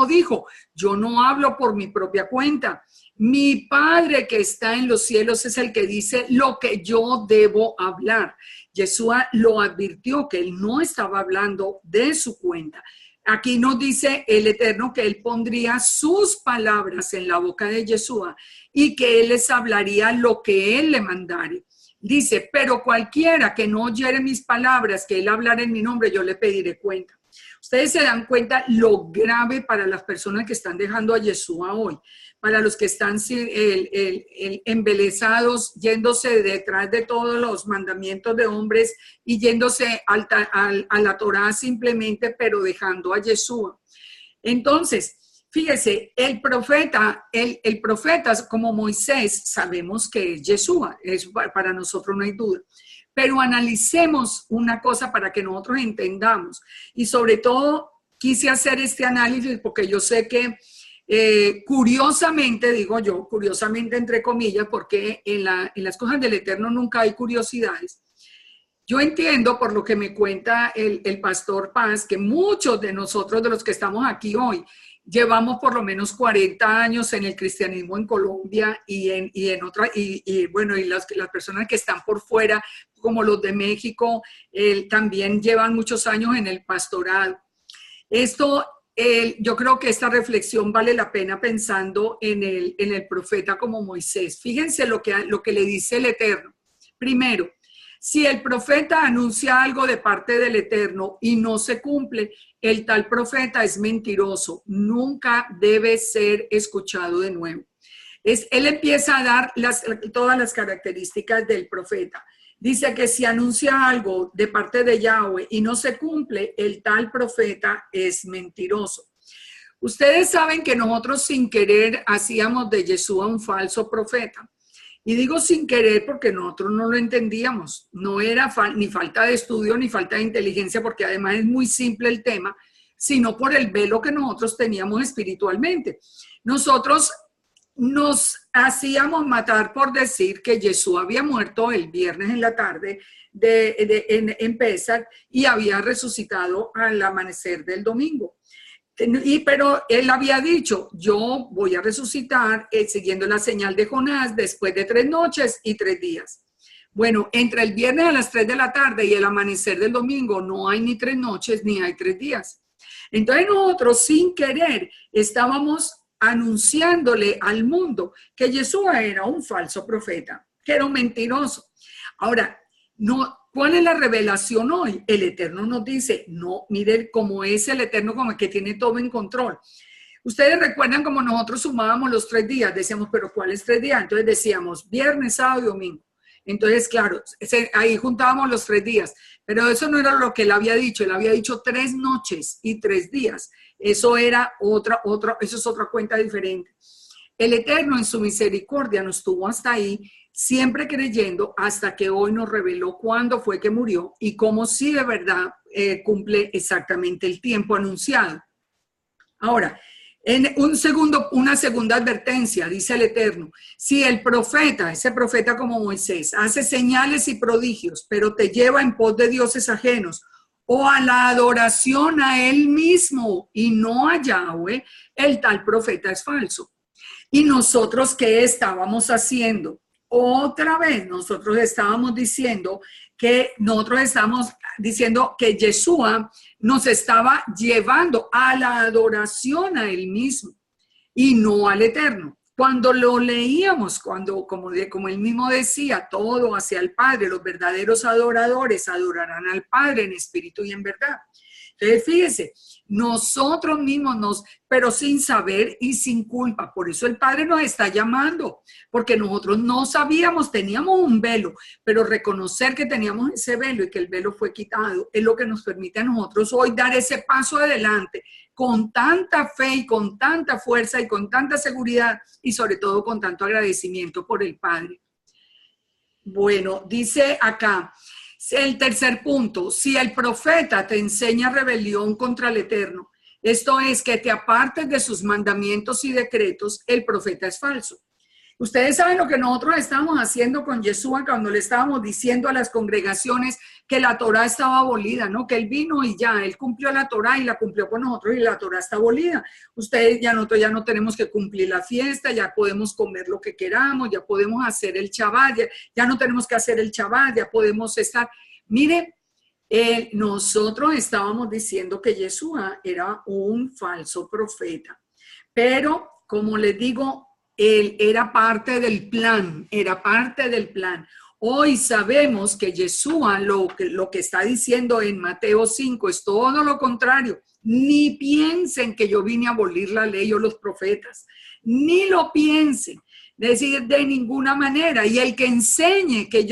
dijo: yo no hablo por mi propia cuenta. Mi Padre que está en los cielos es el que dice lo que yo debo hablar. Yeshua lo advirtió que él no estaba hablando de su cuenta. Aquí nos dice el Eterno que él pondría sus palabras en la boca de Yeshua y que él les hablaría lo que él le mandare. Dice: pero cualquiera que no oyere mis palabras, que él hablara en mi nombre, yo le pediré cuenta. Ustedes se dan cuenta lo grave para las personas que están dejando a Yeshua hoy, para los que están embelesados, yéndose detrás de todos los mandamientos de hombres y yéndose a la Torá simplemente, pero dejando a Yeshua. Entonces, fíjese, el profeta como Moisés, sabemos que es Yeshua, eso para nosotros no hay duda. Pero analicemos una cosa para que nosotros entendamos. Y sobre todo, quise hacer este análisis porque yo sé que curiosamente, digo yo, curiosamente entre comillas, porque en las cosas del Eterno nunca hay curiosidades. Yo entiendo por lo que me cuenta el pastor Paz, que muchos de nosotros, de los que estamos aquí hoy, llevamos por lo menos 40 años en el cristianismo en Colombia y las personas que están por fuera, como los de México, también llevan muchos años en el pastorado. Yo creo que esta reflexión vale la pena pensando en el profeta como Moisés. Fíjense lo que le dice el Eterno. Primero, si el profeta anuncia algo de parte del Eterno y no se cumple, el tal profeta es mentiroso, nunca debe ser escuchado de nuevo. Él empieza a dar todas las características del profeta. Dice que si anuncia algo de parte de Yahweh y no se cumple, el tal profeta es mentiroso. Ustedes saben que nosotros sin querer hacíamos de Yeshua un falso profeta. Y digo sin querer porque nosotros no lo entendíamos. No era ni falta de estudio ni falta de inteligencia, porque además es muy simple el tema, sino por el velo que nosotros teníamos espiritualmente. Nosotros nos hacíamos matar por decir que Jesús había muerto el viernes en la tarde en Pesach y había resucitado al amanecer del domingo. Pero él había dicho, yo voy a resucitar siguiendo la señal de Jonás después de 3 noches y 3 días. Bueno, entre el viernes a las 3 de la tarde y el amanecer del domingo no hay ni 3 noches ni hay 3 días. Entonces nosotros sin querer estábamos anunciándole al mundo que Jesús era un falso profeta, que era un mentiroso. Ahora, no, ¿cuál es la revelación hoy? El Eterno nos dice, no, miren cómo es el Eterno, como que tiene todo en control. Ustedes recuerdan como nosotros sumábamos los 3 días, decíamos, pero ¿cuáles 3 días? Entonces decíamos viernes, sábado y domingo. Entonces, claro, ahí juntábamos los 3 días, pero eso no era lo que él había dicho. Él había dicho 3 noches y 3 días. Eso era eso es otra cuenta diferente. El Eterno en su misericordia nos tuvo hasta ahí, siempre creyendo, hasta que hoy nos reveló cuándo fue que murió y cómo sí de verdad cumple exactamente el tiempo anunciado. Ahora, una segunda advertencia, dice el Eterno, si el profeta, ese profeta como Moisés, hace señales y prodigios, pero te lleva en pos de dioses ajenos o a la adoración a él mismo y no a Yahweh, el tal profeta es falso. ¿Y nosotros qué estábamos haciendo? Otra vez nosotros estábamos diciendo que Yeshua nos estaba llevando a la adoración a él mismo y no al Eterno. Cuando lo leíamos, como él mismo decía, todo hacia el Padre, los verdaderos adoradores adorarán al Padre en espíritu y en verdad. Entonces, fíjese, nosotros mismos pero sin saber y sin culpa. Por eso el Padre nos está llamando, porque nosotros no sabíamos, teníamos un velo, pero reconocer que teníamos ese velo y que el velo fue quitado es lo que nos permite a nosotros hoy dar ese paso adelante con tanta fe y con tanta fuerza y con tanta seguridad y sobre todo con tanto agradecimiento por el Padre. Bueno, dice acá, el tercer punto, si el profeta te enseña rebelión contra el Eterno, esto es que te apartes de sus mandamientos y decretos, el profeta es falso. Ustedes saben lo que nosotros estábamos haciendo con Yeshua cuando le estábamos diciendo a las congregaciones que la Torá estaba abolida, ¿no? Que él vino y ya, él cumplió la Torá y la cumplió con nosotros y la Torá está abolida. Nosotros ya no tenemos que cumplir la fiesta, ya podemos comer lo que queramos, ya podemos hacer el Shabbat, ya no tenemos que hacer el Shabbat, ya podemos estar. Mire, nosotros estábamos diciendo que Yeshua era un falso profeta, pero como les digo, él era parte del plan, Hoy sabemos que Yeshua lo que está diciendo en Mateo 5 es todo lo contrario. Ni piensen que yo vine a abolir la ley o los profetas, ni lo piensen. Es decir, de ninguna manera. Y el que enseñe que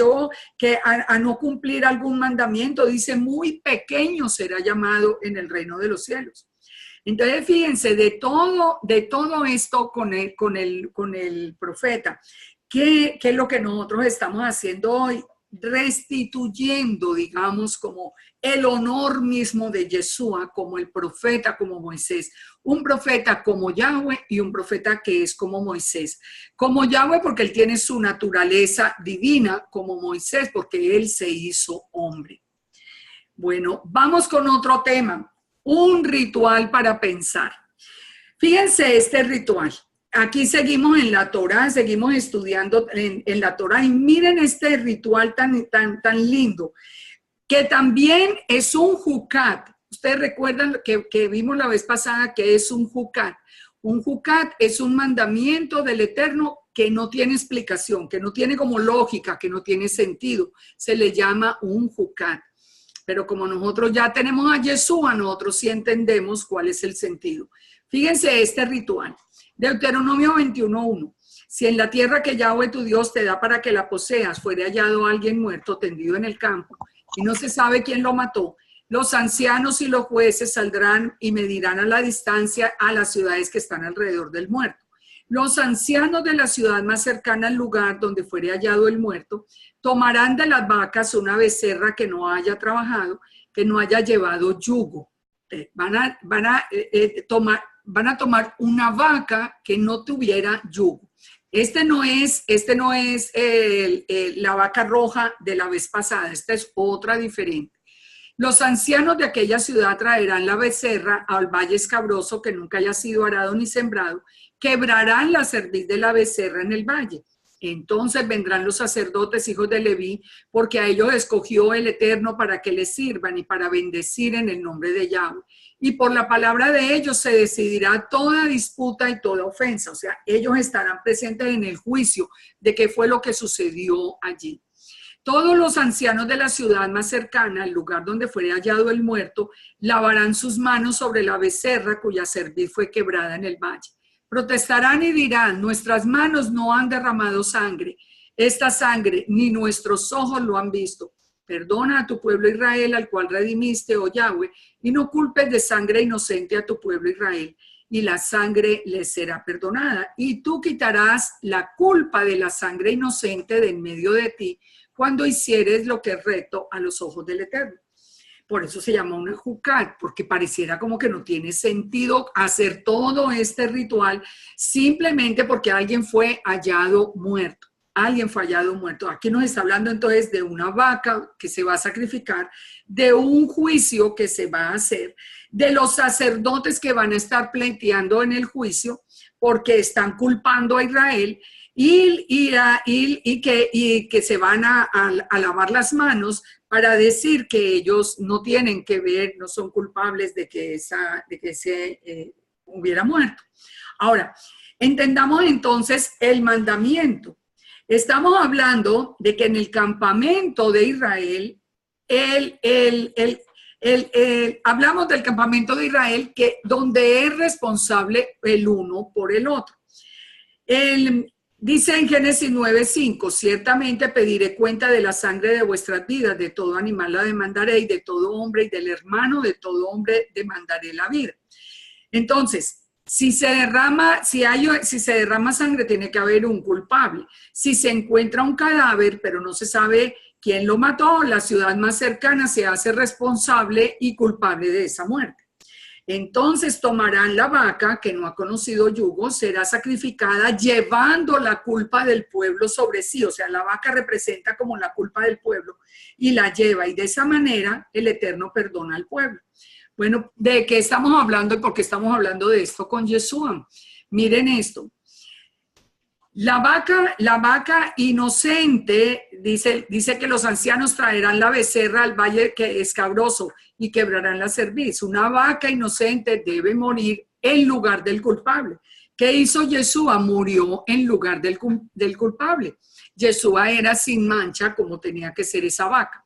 a no cumplir algún mandamiento, dice, muy pequeño será llamado en el reino de los cielos. Entonces, fíjense, de todo esto con el profeta, ¿qué es lo que nosotros estamos haciendo hoy? Restituyendo, digamos, como el honor mismo de Yeshua, como el profeta, como Moisés. Un profeta como Yahweh y un profeta que es como Moisés. Como Yahweh porque él tiene su naturaleza divina, como Moisés porque él se hizo hombre. Bueno, vamos con otro tema. Un ritual para pensar. Fíjense este ritual. Aquí seguimos en la Torá, seguimos estudiando en la Torá y miren este ritual tan lindo, que también es un jucat. Ustedes recuerdan que vimos la vez pasada que es un jucat. Un jucat es un mandamiento del Eterno que no tiene explicación, que no tiene como lógica, que no tiene sentido. Se le llama un jucat. Pero como nosotros ya tenemos a Yeshua, nosotros sí entendemos cuál es el sentido. Fíjense este ritual. Deuteronomio 21:1. Si en la tierra que Yahweh tu Dios te da para que la poseas fuere hallado alguien muerto tendido en el campo y no se sabe quién lo mató, los ancianos y los jueces saldrán y medirán a la distancia a las ciudades que están alrededor del muerto. Los ancianos de la ciudad más cercana al lugar donde fuere hallado el muerto tomarán de las vacas una becerra que no haya trabajado, que no haya llevado yugo. Van a tomar una vaca que no tuviera yugo. Este no es la vaca roja de la vez pasada, esta es otra diferente. Los ancianos de aquella ciudad traerán la becerra al valle escabroso que nunca haya sido arado ni sembrado, quebrarán la cerviz de la becerra en el valle. Entonces vendrán los sacerdotes, hijos de Leví, porque a ellos escogió el Eterno para que les sirvan y para bendecir en el nombre de Yahweh. Y por la palabra de ellos se decidirá toda disputa y toda ofensa. O sea, ellos estarán presentes en el juicio de qué fue lo que sucedió allí. Todos los ancianos de la ciudad más cercana, al lugar donde fuere hallado el muerto, lavarán sus manos sobre la becerra cuya cerviz fue quebrada en el valle. Protestarán y dirán, nuestras manos no han derramado sangre, esta sangre ni nuestros ojos lo han visto. Perdona a tu pueblo Israel, al cual redimiste, oh Yahweh, y no culpes de sangre inocente a tu pueblo Israel, y la sangre les será perdonada. Y tú quitarás la culpa de la sangre inocente de en medio de ti, cuando hicieres lo que es recto a los ojos del Eterno. Por eso se llama una jucat, porque pareciera como que no tiene sentido hacer todo este ritual simplemente porque alguien fue hallado muerto. Alguien fue hallado muerto. Aquí nos está hablando entonces de una vaca que se va a sacrificar, de un juicio que se va a hacer, de los sacerdotes que van a estar pleiteando en el juicio porque están culpando a Israel y que se van a lavar las manos para decir que ellos no tienen que ver, no son culpables de que se hubiera muerto. Ahora, entendamos entonces el mandamiento. Estamos hablando de que en el campamento de Israel, hablamos del campamento de Israel donde es responsable el uno por el otro. Dice en Génesis 9:5, ciertamente pediré cuenta de la sangre de vuestras vidas, de todo animal la demandaré y de todo hombre y del hermano de todo hombre demandaré la vida. Entonces, si se derrama sangre, tiene que haber un culpable. Si se encuentra un cadáver, pero no se sabe quién lo mató, la ciudad más cercana se hace responsable y culpable de esa muerte. Entonces tomarán la vaca que no ha conocido yugo, será sacrificada llevando la culpa del pueblo sobre sí. O sea, la vaca representa como la culpa del pueblo y la lleva. Y de esa manera el Eterno perdona al pueblo. Bueno, ¿de qué estamos hablando y por qué estamos hablando de esto con Yeshua? Miren esto. La vaca inocente, dice que los ancianos traerán la becerra al valle que es escabroso y quebrarán la cerviz. Una vaca inocente debe morir en lugar del culpable. ¿Qué hizo Yeshua? Murió en lugar del culpable. Yeshua era sin mancha como tenía que ser esa vaca.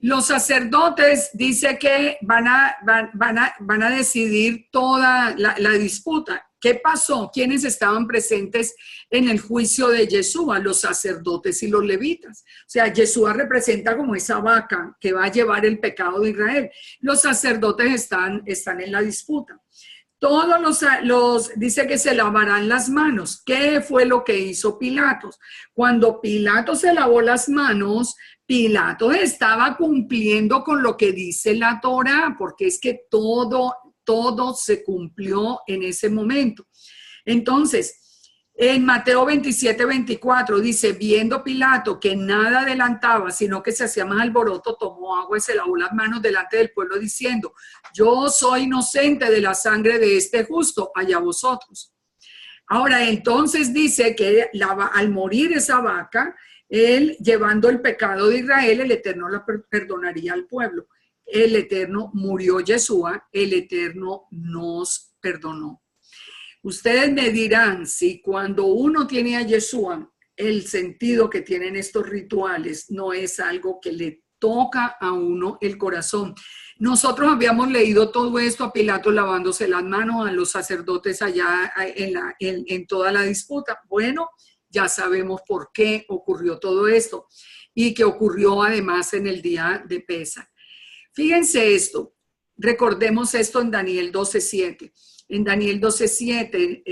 Los sacerdotes dice que van a decidir toda la disputa. ¿Qué pasó? ¿Quiénes estaban presentes en el juicio de Yeshua? Los sacerdotes y los levitas. O sea, Yeshua representa como esa vaca que va a llevar el pecado de Israel. Los sacerdotes están en la disputa. Todos los dice que se lavarán las manos. ¿Qué fue lo que hizo Pilatos? Cuando Pilatos se lavó las manos, Pilatos estaba cumpliendo con lo que dice la Torá, porque es que todo se cumplió en ese momento. Entonces, en Mateo 27:24 dice, viendo Pilato que nada adelantaba, sino que se hacía más alboroto, tomó agua y se lavó las manos delante del pueblo diciendo, yo soy inocente de la sangre de este justo, allá vosotros. Ahora, entonces dice que al morir esa vaca, él llevando el pecado de Israel, el Eterno la perdonaría al pueblo. El Eterno murió Yeshua, el Eterno nos perdonó. Ustedes me dirán si cuando uno tiene a Yeshua, el sentido que tienen estos rituales no es algo que le toca a uno el corazón. Nosotros habíamos leído todo esto, a Pilato lavándose las manos, a los sacerdotes allá en toda la disputa. Bueno, ya sabemos por qué ocurrió todo esto y que ocurrió además en el día de Pesaj. Fíjense esto, recordemos esto en Daniel 12:7. En Daniel 12:7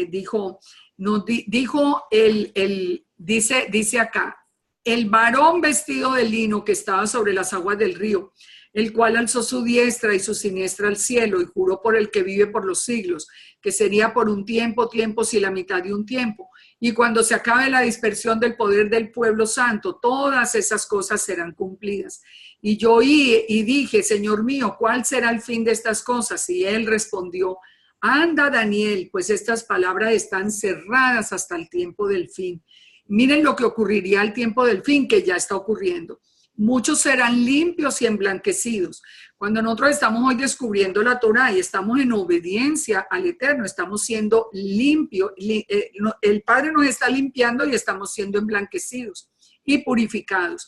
dice acá, el varón vestido de lino que estaba sobre las aguas del río, el cual alzó su diestra y su siniestra al cielo y juró por el que vive por los siglos, que sería por un tiempo, tiempos y la mitad de un tiempo, y cuando se acabe la dispersión del poder del pueblo santo, todas esas cosas serán cumplidas. Y yo oí y dije, Señor mío, ¿cuál será el fin de estas cosas? Y él respondió, anda, Daniel, pues estas palabras están cerradas hasta el tiempo del fin. Miren lo que ocurriría al tiempo del fin, que ya está ocurriendo. Muchos serán limpios y emblanquecidos. Cuando nosotros estamos hoy descubriendo la Torá y estamos en obediencia al Eterno, estamos siendo limpios, el Padre nos está limpiando y estamos siendo emblanquecidos y purificados.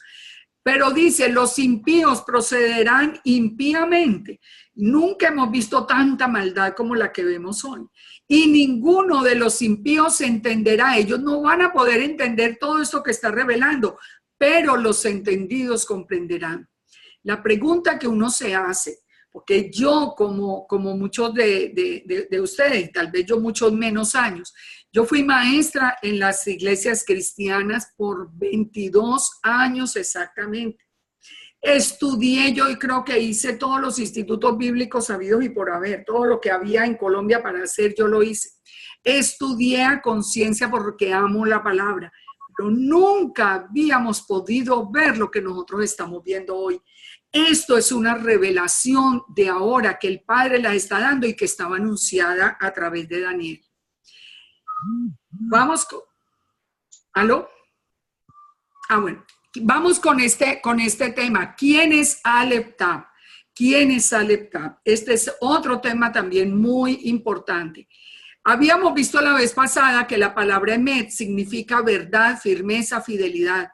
Pero dice, los impíos procederán impíamente. Nunca hemos visto tanta maldad como la que vemos hoy. Y ninguno de los impíos entenderá. Ellos no van a poder entender todo esto que está revelando, pero los entendidos comprenderán. La pregunta que uno se hace, porque yo como muchos de ustedes, tal vez yo muchos menos años, yo fui maestra en las iglesias cristianas por 22 años exactamente. Estudié yo y creo que hice todos los institutos bíblicos habidos y por haber, todo lo que había en Colombia para hacer, yo lo hice. Estudié a conciencia porque amo la palabra, pero nunca habíamos podido ver lo que nosotros estamos viendo hoy. Esto es una revelación de ahora que el Padre la está dando y que estaba anunciada a través de Daniel. Vamos con... ¿Aló? Bueno. Vamos con este tema. ¿Quién es Aleph Tab? ¿Quién es Aleph Tab? Este es otro tema también muy importante. Habíamos visto la vez pasada que la palabra Emet significa verdad, firmeza, fidelidad.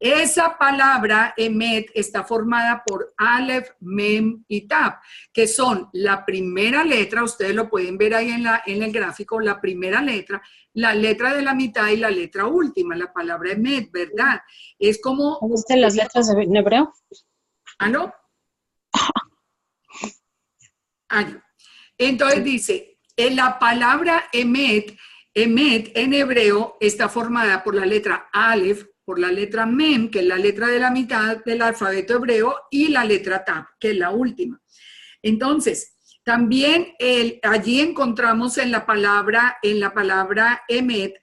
Esa palabra Emet está formada por Aleph, Mem y Tab, que son la primera letra, ustedes lo pueden ver ahí en el gráfico, la primera letra, la letra de la mitad y la letra última, la palabra Emet, ¿verdad? Es como... ¿Dónde están las letras en hebreo? ¿Ah, no? Entonces dice, la palabra Emet en hebreo está formada por la letra Aleph, por la letra Mem, que es la letra de la mitad del alfabeto hebreo, y la letra Tab, que es la última. Entonces, también allí encontramos en la palabra Emet,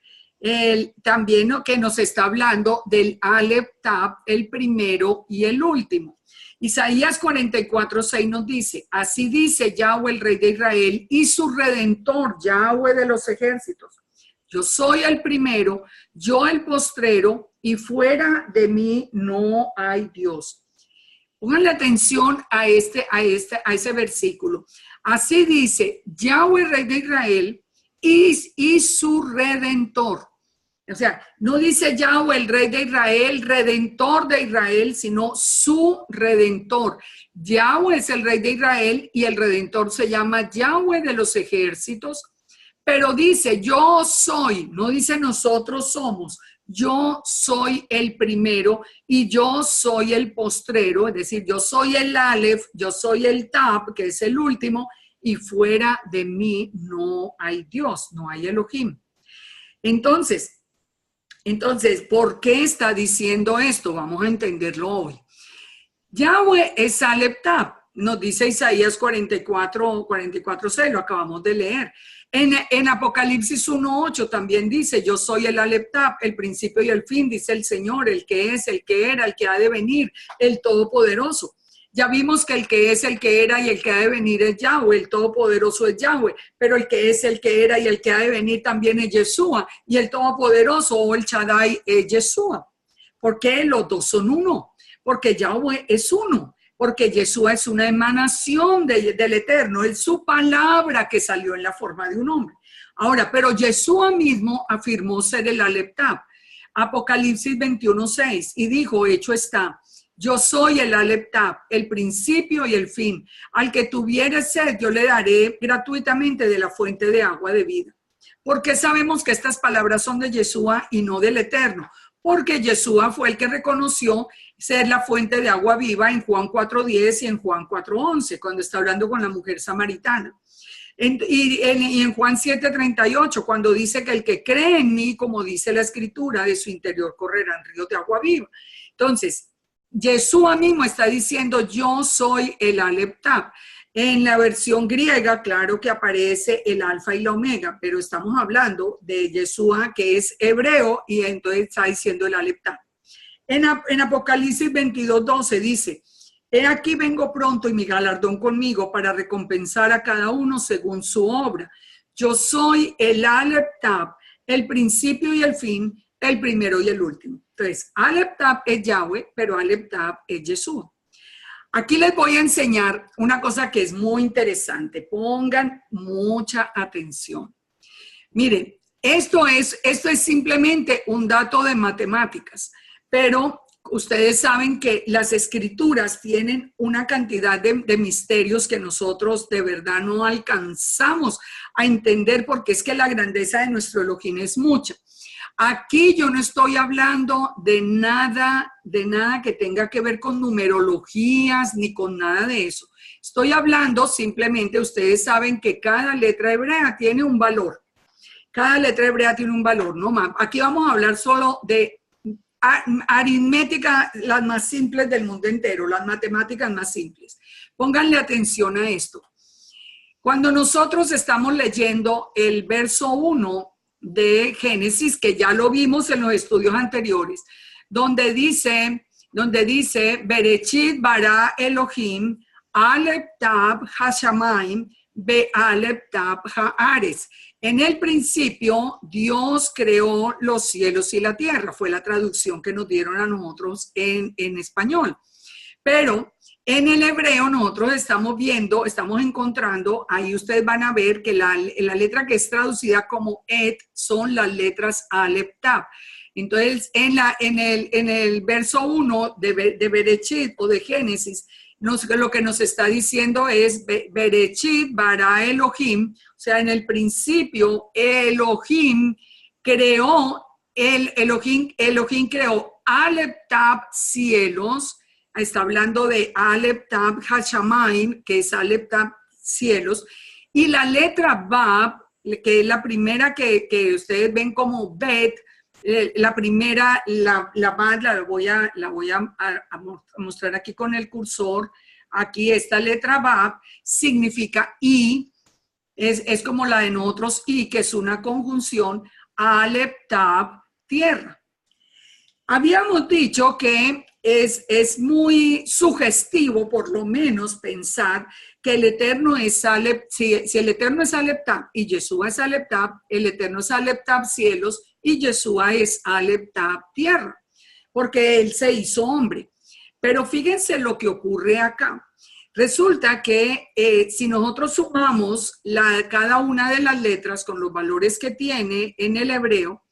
también que nos está hablando del Aleph Tab, el primero y el último. Isaías 44:6 nos dice, así dice Yahweh, el Rey de Israel, y su Redentor, Yahweh de los ejércitos. Yo soy el primero, yo el postrero, y fuera de mí no hay Dios. Pónganle atención a ese versículo. Así dice Yahweh, Rey de Israel, y su Redentor. O sea, no dice Yahweh, el Rey de Israel, Redentor de Israel, sino su Redentor. Yahweh es el Rey de Israel y el Redentor se llama Yahweh de los ejércitos, pero dice yo soy, no dice nosotros somos, yo soy el primero y yo soy el postrero, es decir, yo soy el Aleph, yo soy el Tab, que es el último, y fuera de mí no hay Dios, no hay Elohim. Entonces, ¿por qué está diciendo esto? Vamos a entenderlo hoy. Yahweh es Aleph Tab, nos dice Isaías 44:6, lo acabamos de leer. En Apocalipsis 1:8 también dice, yo soy el Aleph Tab, el principio y el fin, dice el Señor, el que es, el que era, el que ha de venir, el Todopoderoso. Ya vimos que el que es, el que era y el que ha de venir es Yahweh, el Todopoderoso es Yahweh, pero el que es, el que era y el que ha de venir también es Yeshua, y el Todopoderoso o el Shaddai es Yeshua. ¿Por qué los dos son uno? Porque Yahweh es uno, porque Yeshua es una emanación del Eterno, es su palabra que salió en la forma de un hombre. Ahora, pero Yeshua mismo afirmó ser el Aleph Tab, Apocalipsis 21:6, y dijo, hecho está. Yo soy el Aleph Tab, el principio y el fin. Al que tuviere sed, yo le daré gratuitamente de la fuente de agua de vida. ¿Por qué sabemos que estas palabras son de Yeshua y no del Eterno? Porque Yeshua fue el que reconoció ser la fuente de agua viva en Juan 4:10 y en Juan 4:11, cuando está hablando con la mujer samaritana. Y en Juan 7:38, cuando dice que el que cree en mí, como dice la Escritura, de su interior correrán ríos de agua viva. Entonces, Yeshua mismo está diciendo, yo soy el Aleph Tav. En la versión griega, claro que aparece el alfa y la omega, pero estamos hablando de Yeshua, que es hebreo, y entonces está diciendo el Aleph Tav. En Apocalipsis 22:12 dice, he aquí vengo pronto y mi galardón conmigo para recompensar a cada uno según su obra. Yo soy el Aleph Tav, el principio y el fin, el primero y el último. Entonces, Aleph Tav es Yahweh, pero Aleph Tav es Yeshua. Aquí les voy a enseñar una cosa que es muy interesante. Pongan mucha atención. Miren, esto es simplemente un dato de matemáticas, pero ustedes saben que las escrituras tienen una cantidad de misterios que nosotros de verdad no alcanzamos a entender, porque es que la grandeza de nuestro Elohim es mucha. Aquí yo no estoy hablando de nada que tenga que ver con numerologías ni con nada de eso. Estoy hablando simplemente, ustedes saben que cada letra hebrea tiene un valor. Cada letra hebrea tiene un valor, no más. Aquí vamos a hablar solo de aritmética, las más simples del mundo entero, las matemáticas más simples. Pónganle atención a esto. Cuando nosotros estamos leyendo el verso 1 de Génesis, que ya lo vimos en los estudios anteriores, donde dice, Bereshit bara Elohim, Aleph Tav Hashamayim, Be Aleph Tav Haaretz. En el principio, Dios creó los cielos y la tierra. Fue la traducción que nos dieron a nosotros en español. Pero en el hebreo nosotros estamos encontrando, ahí ustedes van a ver que la letra que es traducida como Et son las letras Aleph Tav. Entonces, en el verso 1 de Bereshit o de Génesis, lo que nos está diciendo es Bereshit bara Elohim, o sea, en el principio Elohim creó, Elohim creó Aleph Tav cielos. Está hablando de Aleph Tav Hashamayim, que es Aleph Tav cielos, y la letra Bab, que es la primera que ustedes ven como Bet, la primera, la Bab la voy a mostrar aquí con el cursor. Aquí esta letra Bab significa I, es como la de nosotros I, que es una conjunción Aleph Tav tierra. Habíamos dicho que es muy sugestivo, por lo menos, pensar que el Eterno es Aleph, si el Eterno es Aleph Tav y Yeshua es Aleph Tav, el Eterno es Aleph Tav cielos y Yeshua es Aleph Tav tierra, porque Él se hizo hombre. Pero fíjense lo que ocurre acá. Resulta que si nosotros sumamos cada una de las letras con los valores que tiene en el hebreo,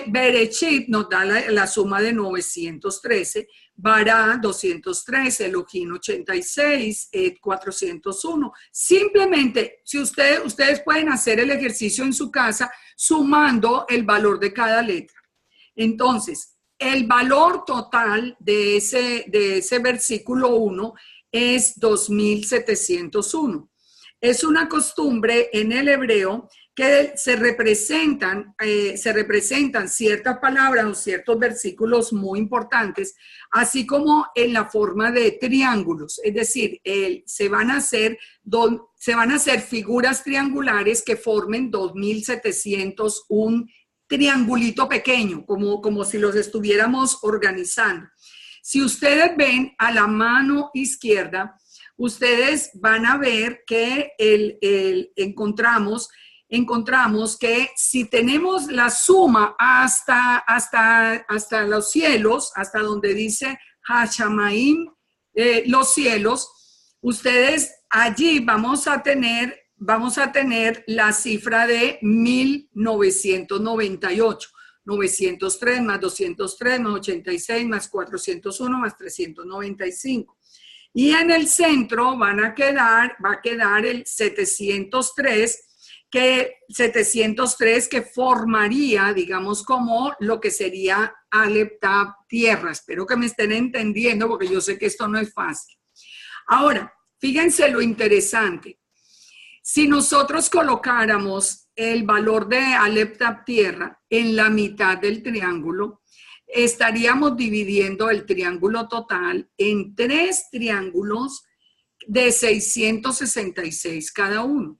Bereshit nos da la suma de 913, Bara 213, Elohim 86, 401. Simplemente, si ustedes pueden hacer el ejercicio en su casa sumando el valor de cada letra. Entonces, el valor total de ese versículo 1 es 2701. Es una costumbre en el hebreo que se representan ciertas palabras o ciertos versículos muy importantes, así como en la forma de triángulos. Es decir, se van a hacer figuras triangulares que formen 2701 triangulito pequeño, como si los estuviéramos organizando. Si ustedes ven a la mano izquierda, ustedes van a ver que encontramos que si tenemos la suma hasta los cielos, hasta donde dice Hashamayim, los cielos, ustedes allí vamos a tener la cifra de 1998. 903 más 203 más 86 más 401 más 395. Y en el centro va a quedar el 703, que formaría, digamos, como lo que sería Aleph Tav tierra. Espero que me estén entendiendo porque yo sé que esto no es fácil. Ahora, fíjense lo interesante. Si nosotros colocáramos el valor de Aleph Tav tierra en la mitad del triángulo, estaríamos dividiendo el triángulo total en 3 triángulos de 666 cada uno.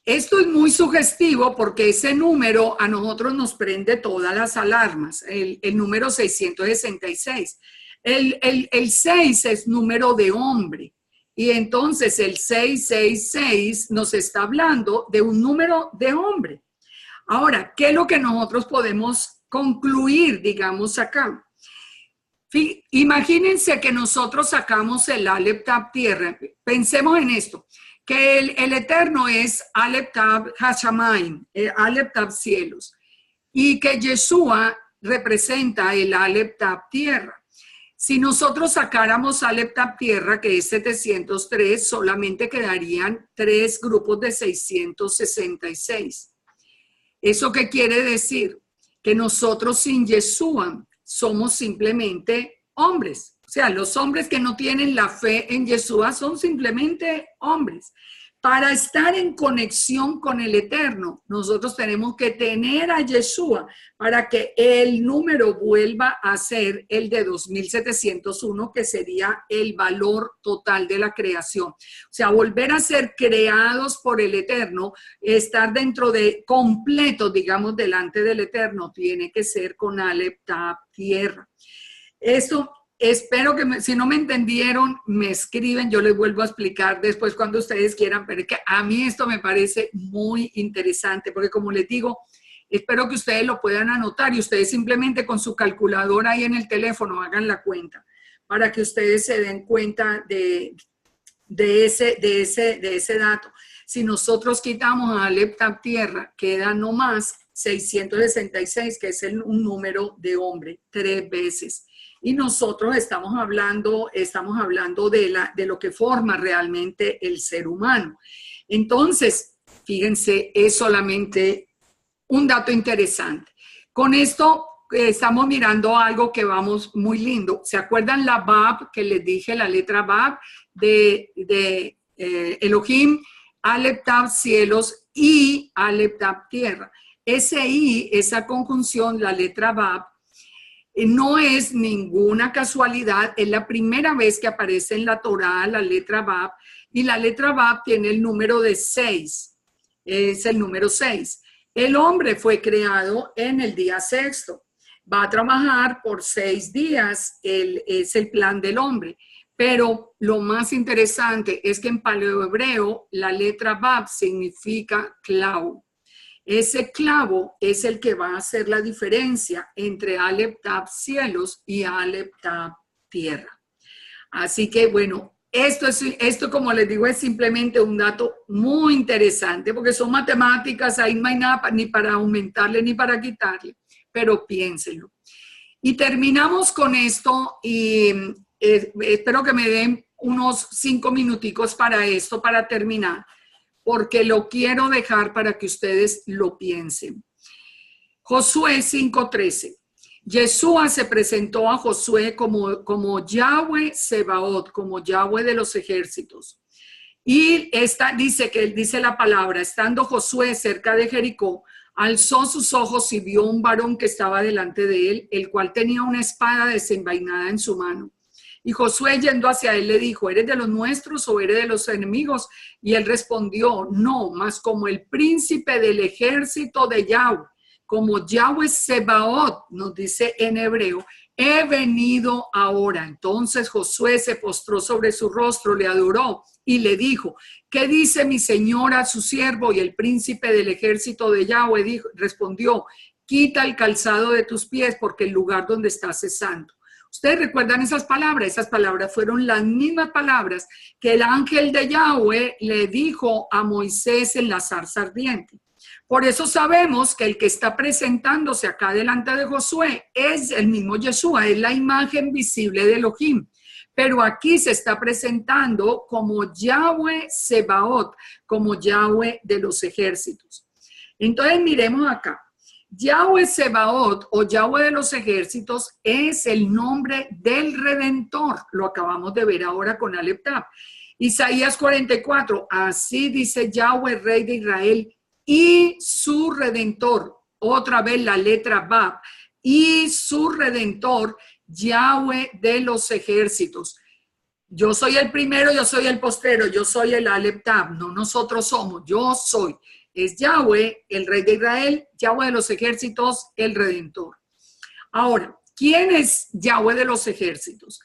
Esto es muy sugestivo porque ese número a nosotros nos prende todas las alarmas, el número 666. El 6 es número de hombre y entonces el 666 nos está hablando de un número de hombre. Ahora, ¿qué es lo que nosotros podemos concluir, digamos, acá? Imagínense que nosotros sacamos el Aleph Tab tierra. Pensemos en esto, que el eterno es Aleph Tab Hashamayim, Aleph Tab cielos, y que Yeshua representa el Aleph Tab tierra. Si nosotros sacáramos Aleph Tab tierra, que es 703, solamente quedarían 3 grupos de 666. ¿Eso qué quiere decir? Que nosotros sin Yeshua somos simplemente hombres. O sea, los hombres que no tienen la fe en Yeshua son simplemente hombres. Para estar en conexión con el Eterno, nosotros tenemos que tener a Yeshua para que el número vuelva a ser el de 2701, que sería el valor total de la creación. O sea, volver a ser creados por el Eterno, estar dentro de completo, digamos, delante del Eterno, tiene que ser con Aleph Tab tierra. Esto espero que, si no me entendieron, me escriben, yo les vuelvo a explicar después cuando ustedes quieran, pero es que a mí esto me parece muy interesante, porque como les digo, espero que ustedes lo puedan anotar y ustedes simplemente con su calculadora ahí en el teléfono hagan la cuenta, para que ustedes se den cuenta de ese dato. Si nosotros quitamos a Aleph Tab tierra, queda nomás 666, que es un número de hombre, 3 veces. Y nosotros estamos hablando de lo que forma realmente el ser humano. Entonces, fíjense, es solamente un dato interesante. Con esto estamos mirando algo que vamos muy lindo. ¿Se acuerdan la Bab que les dije, la letra Bab de Elohim, Aleph Tab cielos y Aleph Tab tierra? Ese I, esa conjunción, la letra Bab, no es ninguna casualidad, es la primera vez que aparece en la Torá la letra Bab, y la letra Bab tiene el número de 6, es el número 6. El hombre fue creado en el día sexto, va a trabajar por 6 días, es el plan del hombre, pero lo más interesante es que en paleohebreo la letra Bab significa clavo. Ese clavo es el que va a hacer la diferencia entre Aleph Tab cielos y Aleph Tab tierra. Así que bueno, esto como les digo es simplemente un dato muy interesante porque son matemáticas, ahí no hay nada ni para aumentarle ni para quitarle, pero piénsenlo. Y terminamos con esto y espero que me den unos 5 minuticos para esto, para terminar, porque lo quiero dejar para que ustedes lo piensen. Josué 5:13. Yeshua se presentó a Josué como Yahweh Sebaot, como Yahweh de los ejércitos. Y dice la palabra, estando Josué cerca de Jericó, alzó sus ojos y vio un varón que estaba delante de él, el cual tenía una espada desenvainada en su mano. Y Josué, yendo hacia él, le dijo, ¿eres de los nuestros o eres de los enemigos? Y él respondió, no, mas como el príncipe del ejército de Yahweh, como Yahweh Sebaot, nos dice en hebreo, he venido ahora. Entonces Josué se postró sobre su rostro, le adoró y le dijo, ¿qué dice mi señor a su siervo? Y el príncipe del ejército de Yahweh respondió, quita el calzado de tus pies porque el lugar donde estás es santo. Ustedes recuerdan esas palabras fueron las mismas palabras que el ángel de Yahweh le dijo a Moisés en la zarza ardiente. Por eso sabemos que el que está presentándose acá delante de Josué es el mismo Yeshua, es la imagen visible de Elohim. Pero aquí se está presentando como Yahweh Sebaot, como Yahweh de los ejércitos. Entonces miremos acá. Yahweh Sebaot o Yahweh de los ejércitos es el nombre del Redentor. Lo acabamos de ver ahora con Aleph Tab. Isaías 44, así dice Yahweh, Rey de Israel y su Redentor. Otra vez la letra Bab. y su Redentor, Yahweh de los ejércitos. Yo soy el primero, yo soy el postrero, yo soy el Aleph Tab, no nosotros somos, yo soy. Es Yahweh, el Rey de Israel, Yahweh de los ejércitos, el Redentor. Ahora, ¿quién es Yahweh de los ejércitos?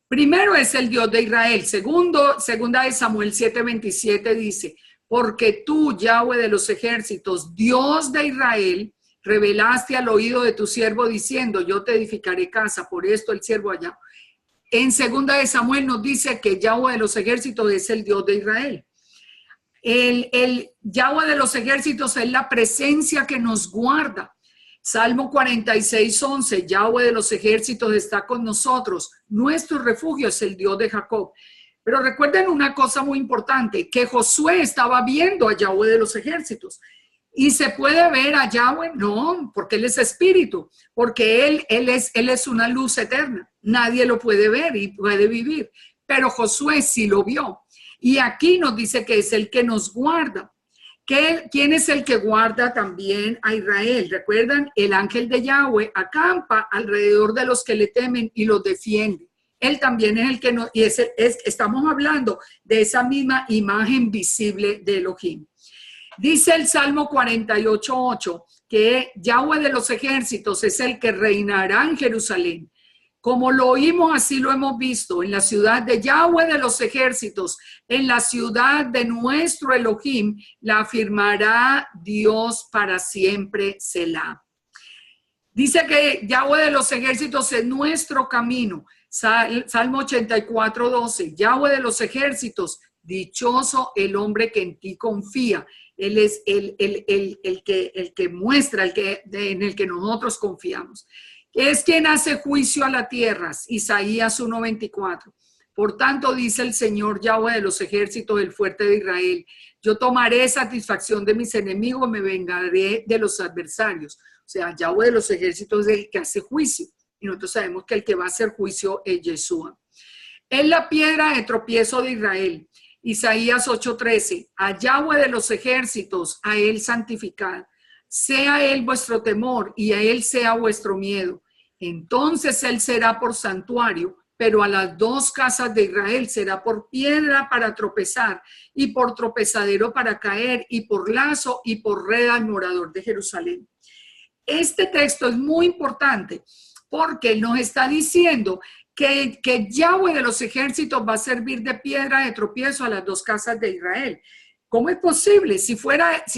Primero es el Dios de Israel. Segunda de Samuel 7:27 dice, porque tú, Yahweh de los ejércitos, Dios de Israel, revelaste al oído de tu siervo diciendo, yo te edificaré casa, por esto el siervo allá. En segunda de Samuel nos dice que Yahweh de los ejércitos es el Dios de Israel. El Yahweh de los ejércitos es la presencia que nos guarda. Salmo 46:11, Yahweh de los ejércitos está con nosotros. Nuestro refugio es el Dios de Jacob. Pero recuerden una cosa muy importante, que Josué estaba viendo a Yahweh de los ejércitos. ¿Y se puede ver a Yahweh? No, porque Él es espíritu, porque Él es una luz eterna. Nadie lo puede ver y puede vivir. Pero Josué sí lo vio. Y aquí nos dice que es el que nos guarda. ¿Quién es el que guarda también a Israel? ¿Recuerdan? El ángel de Yahweh acampa alrededor de los que le temen y los defiende. Él también es el que nos... estamos hablando de esa misma imagen visible de Elohim. Dice el Salmo 48:8 que Yahweh de los ejércitos es el que reinará en Jerusalén. Como lo oímos, así lo hemos visto, en la ciudad de Yahweh de los ejércitos, en la ciudad de nuestro Elohim, la afirmará Dios para siempre, Selah. Dice que Yahweh de los ejércitos es nuestro camino. Salmo 84:12, Yahweh de los ejércitos, dichoso el hombre que en ti confía. Él es el que muestra, en el que nosotros confiamos. Es quien hace juicio a la tierra, Isaías 1:24. Por tanto, dice el Señor Yahweh de los ejércitos, el fuerte de Israel, yo tomaré satisfacción de mis enemigos, me vengaré de los adversarios. O sea, Yahweh de los ejércitos es el que hace juicio. Y nosotros sabemos que el que va a hacer juicio es Yeshua. Es la piedra de tropiezo de Israel. Isaías 8:13. A Yahweh de los ejércitos, a él santificad. Sea él vuestro temor y a él sea vuestro miedo. Entonces él será por santuario, pero a las dos casas de Israel será por piedra para tropezar y por tropezadero para caer y por lazo y por red al morador de Jerusalén. Este texto es muy importante porque nos está diciendo que Yahweh de los ejércitos va a servir de piedra de tropiezo a las dos casas de Israel. ¿Cómo es posible? Si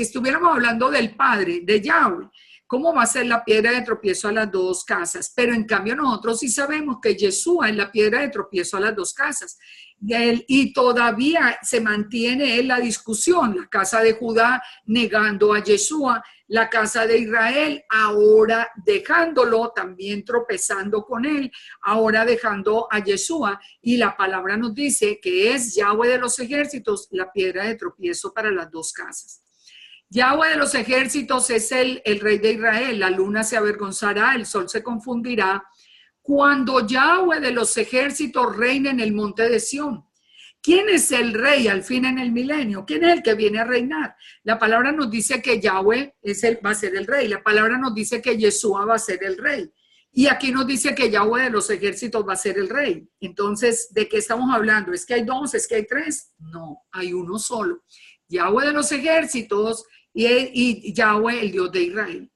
estuviéramos hablando del Padre, de Yahweh, ¿cómo va a ser la piedra de tropiezo a las dos casas? Pero en cambio nosotros sí sabemos que Yeshua es la piedra de tropiezo a las dos casas. Y todavía se mantiene en la discusión, la casa de Judá negando a Yeshua, la casa de Israel ahora dejándolo, también tropezando con él, ahora dejando a Yeshua, y la palabra nos dice que es Yahweh de los ejércitos, la piedra de tropiezo para las dos casas. Yahweh de los ejércitos es el Rey de Israel, la luna se avergonzará, el sol se confundirá, cuando Yahweh de los ejércitos reina en el monte de Sión. ¿Quién es el rey al fin en el milenio? ¿Quién es el que viene a reinar? La palabra nos dice que Yahweh va a ser el rey. La palabra nos dice que Yeshua va a ser el rey. Y aquí nos dice que Yahweh de los ejércitos va a ser el rey. Entonces, ¿de qué estamos hablando? ¿Es que hay dos? ¿Es que hay tres? No, hay uno solo. Yahweh de los ejércitos y Yahweh, el Dios de Israel.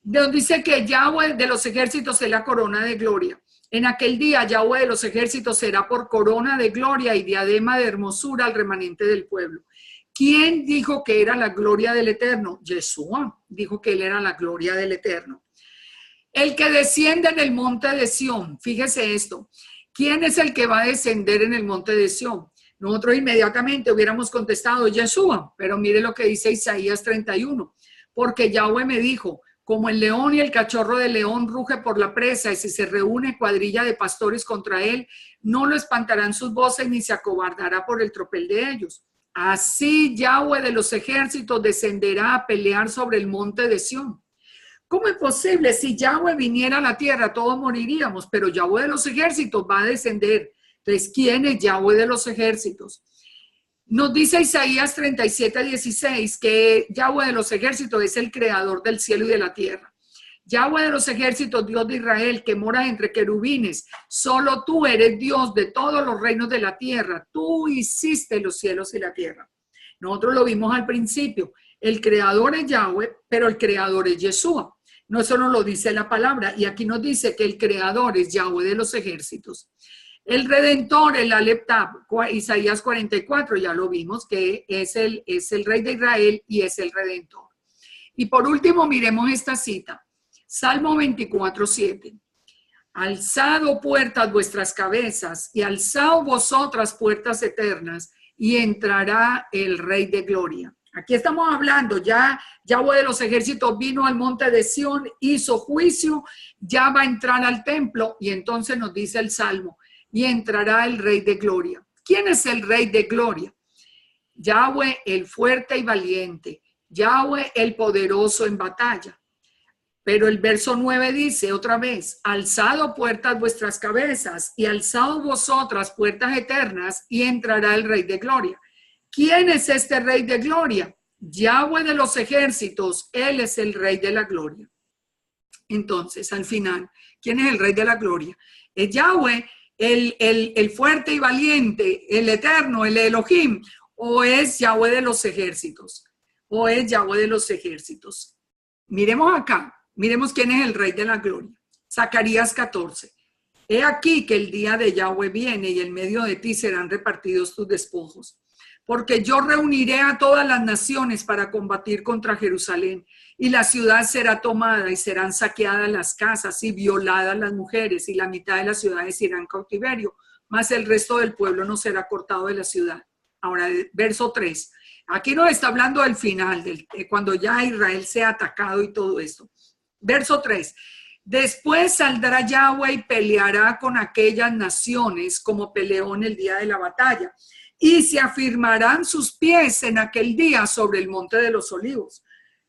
Nos dice que Yahweh de los ejércitos es la corona de gloria. En aquel día Yahweh de los ejércitos será por corona de gloria y diadema de hermosura al remanente del pueblo. ¿Quién dijo que era la gloria del Eterno? Yeshua dijo que él era la gloria del Eterno. El que desciende en el monte de Sión, fíjese esto. ¿Quién es el que va a descender en el monte de Sión? Nosotros inmediatamente hubiéramos contestado Yeshua, pero mire lo que dice Isaías 31. Porque Yahweh me dijo, como el león y el cachorro de león ruge por la presa, y si se reúne cuadrilla de pastores contra él, no lo espantarán sus voces ni se acobardará por el tropel de ellos. Así Yahweh de los ejércitos descenderá a pelear sobre el monte de Sión. ¿Cómo es posible? Si Yahweh viniera a la tierra, todos moriríamos, pero Yahweh de los ejércitos va a descender. Entonces, ¿quién es Yahweh de los ejércitos? Nos dice Isaías 37:16 que Yahweh de los ejércitos es el creador del cielo y de la tierra. Yahweh de los ejércitos, Dios de Israel, que moras entre querubines, solo tú eres Dios de todos los reinos de la tierra. Tú hiciste los cielos y la tierra. Nosotros lo vimos al principio. El creador es Yahweh, pero el creador es Yeshua. No, eso nos lo dice la palabra. Y aquí nos dice que el creador es Yahweh de los ejércitos. El redentor, el Aleph Tab, Isaías 44, ya lo vimos, que es el rey de Israel y es el redentor. Y por último, miremos esta cita. Salmo 24, 7. Alzado puertas vuestras cabezas y alzado vosotras puertas eternas y entrará el Rey de Gloria. Aquí estamos hablando, ya Yahweh de los ejércitos vino al monte de Sión, hizo juicio, ya va a entrar al templo y entonces nos dice el Salmo, y entrará el Rey de Gloria. ¿Quién es el Rey de Gloria? Yahweh el fuerte y valiente, Yahweh el poderoso en batalla. Pero el verso 9 dice otra vez, alzado puertas vuestras cabezas y alzado vosotras puertas eternas y entrará el Rey de Gloria. ¿Quién es este Rey de Gloria? Yahweh de los ejércitos, Él es el Rey de la Gloria. Entonces, al final, ¿quién es el Rey de la Gloria? Es Yahweh, el fuerte y valiente, el eterno, el Elohim, o es Yahweh de los ejércitos, o es Yahweh de los ejércitos. Miremos acá. Miremos quién es el Rey de la Gloria. Zacarías 14. He aquí que el día de Yahweh viene y en medio de ti serán repartidos tus despojos. Porque yo reuniré a todas las naciones para combatir contra Jerusalén y la ciudad será tomada y serán saqueadas las casas y violadas las mujeres y la mitad de las ciudades irán en cautiverio, mas el resto del pueblo no será cortado de la ciudad. Ahora, verso 3. Aquí nos está hablando del final, cuando ya Israel sea atacado y todo esto. Verso 3. Después saldrá Yahweh y peleará con aquellas naciones como peleó en el día de la batalla. Y se afirmarán sus pies en aquel día sobre el monte de los olivos.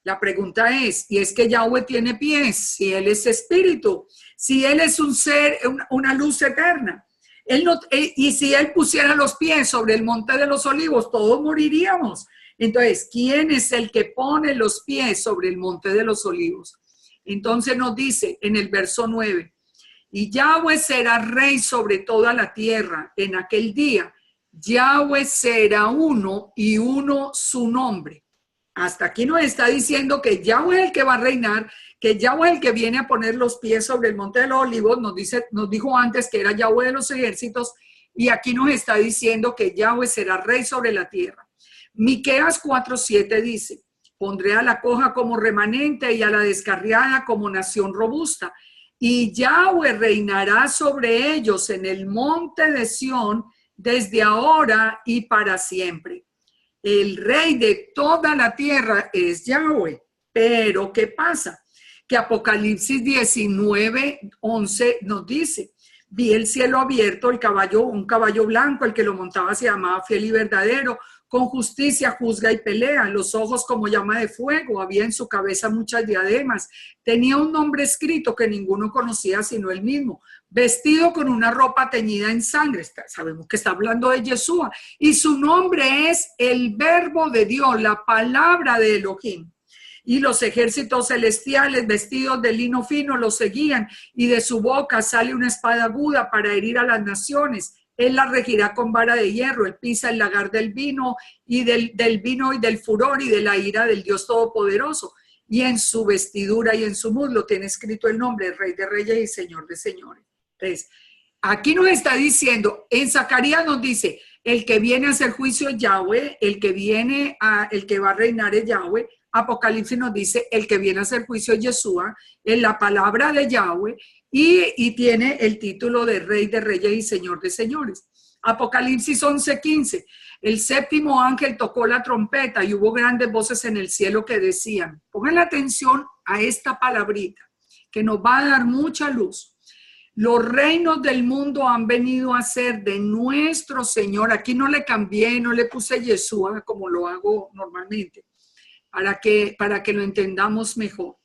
La pregunta es, ¿y es que Yahweh tiene pies? Si Él es espíritu, si Él es un ser, una luz eterna. Y si Él pusiera los pies sobre el monte de los olivos, todos moriríamos. Entonces, ¿quién es el que pone los pies sobre el monte de los olivos? Entonces nos dice en el verso 9, y Yahweh será rey sobre toda la tierra en aquel día. Yahweh será uno y uno su nombre. Hasta aquí nos está diciendo que Yahweh es el que va a reinar, que Yahweh es el que viene a poner los pies sobre el monte de los olivos. Nos dijo antes que era Yahweh de los ejércitos y aquí nos está diciendo que Yahweh será rey sobre la tierra. Miqueas 4:7 dice, pondré a la coja como remanente y a la descarriada como nación robusta. Y Yahweh reinará sobre ellos en el monte de Sión desde ahora y para siempre. El rey de toda la tierra es Yahweh. Pero ¿qué pasa? Que Apocalipsis 19:11 nos dice, vi el cielo abierto, un caballo blanco, el que lo montaba se llamaba Fiel y Verdadero, con justicia juzga y pelea, los ojos como llama de fuego, había en su cabeza muchas diademas, tenía un nombre escrito que ninguno conocía sino él mismo, vestido con una ropa teñida en sangre, sabemos que está hablando de Yeshua, y su nombre es el Verbo de Dios, la palabra de Elohim. Y los ejércitos celestiales vestidos de lino fino lo seguían, y de su boca sale una espada aguda para herir a las naciones. Él la regirá con vara de hierro, él pisa el lagar del vino y del vino y del furor y de la ira del Dios Todopoderoso. Y en su vestidura y en su muslo tiene escrito el nombre, Rey de Reyes y Señor de Señores. Entonces, aquí nos está diciendo, en Zacarías nos dice, el que viene a hacer juicio es Yahweh, el que va a reinar es Yahweh. Apocalipsis nos dice, el que viene a hacer juicio es Yeshua, en la palabra de Yahweh, y tiene el título de Rey de Reyes y Señor de Señores. Apocalipsis 11:15, el séptimo ángel tocó la trompeta y hubo grandes voces en el cielo que decían, pongan atención a esta palabrita, que nos va a dar mucha luz. Los reinos del mundo han venido a ser de nuestro Señor. Aquí no le cambié, no le puse Yeshua como lo hago normalmente, para que lo entendamos mejor.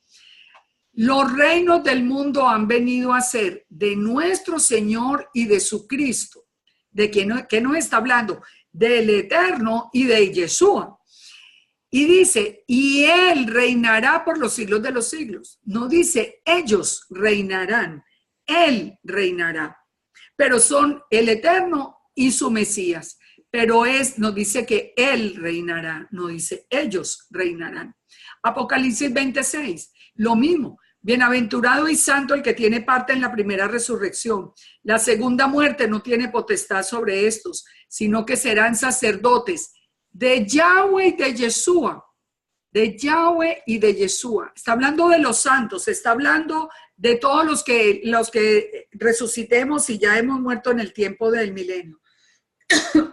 Los reinos del mundo han venido a ser de nuestro Señor y de su Cristo. ¿De quién nos está hablando? Del Eterno y de Yeshua. Y dice, y él reinará por los siglos de los siglos. No dice, ellos reinarán, él reinará. Pero son el Eterno y su Mesías. Pero nos dice que él reinará, no dice, ellos reinarán. Apocalipsis 26, lo mismo. Bienaventurado y santo el que tiene parte en la primera resurrección. La segunda muerte no tiene potestad sobre estos, sino que serán sacerdotes de Yahweh y de Yeshua, de Yahweh y de Yeshua. Está hablando de los santos, está hablando de todos los que resucitemos y ya hemos muerto en el tiempo del milenio.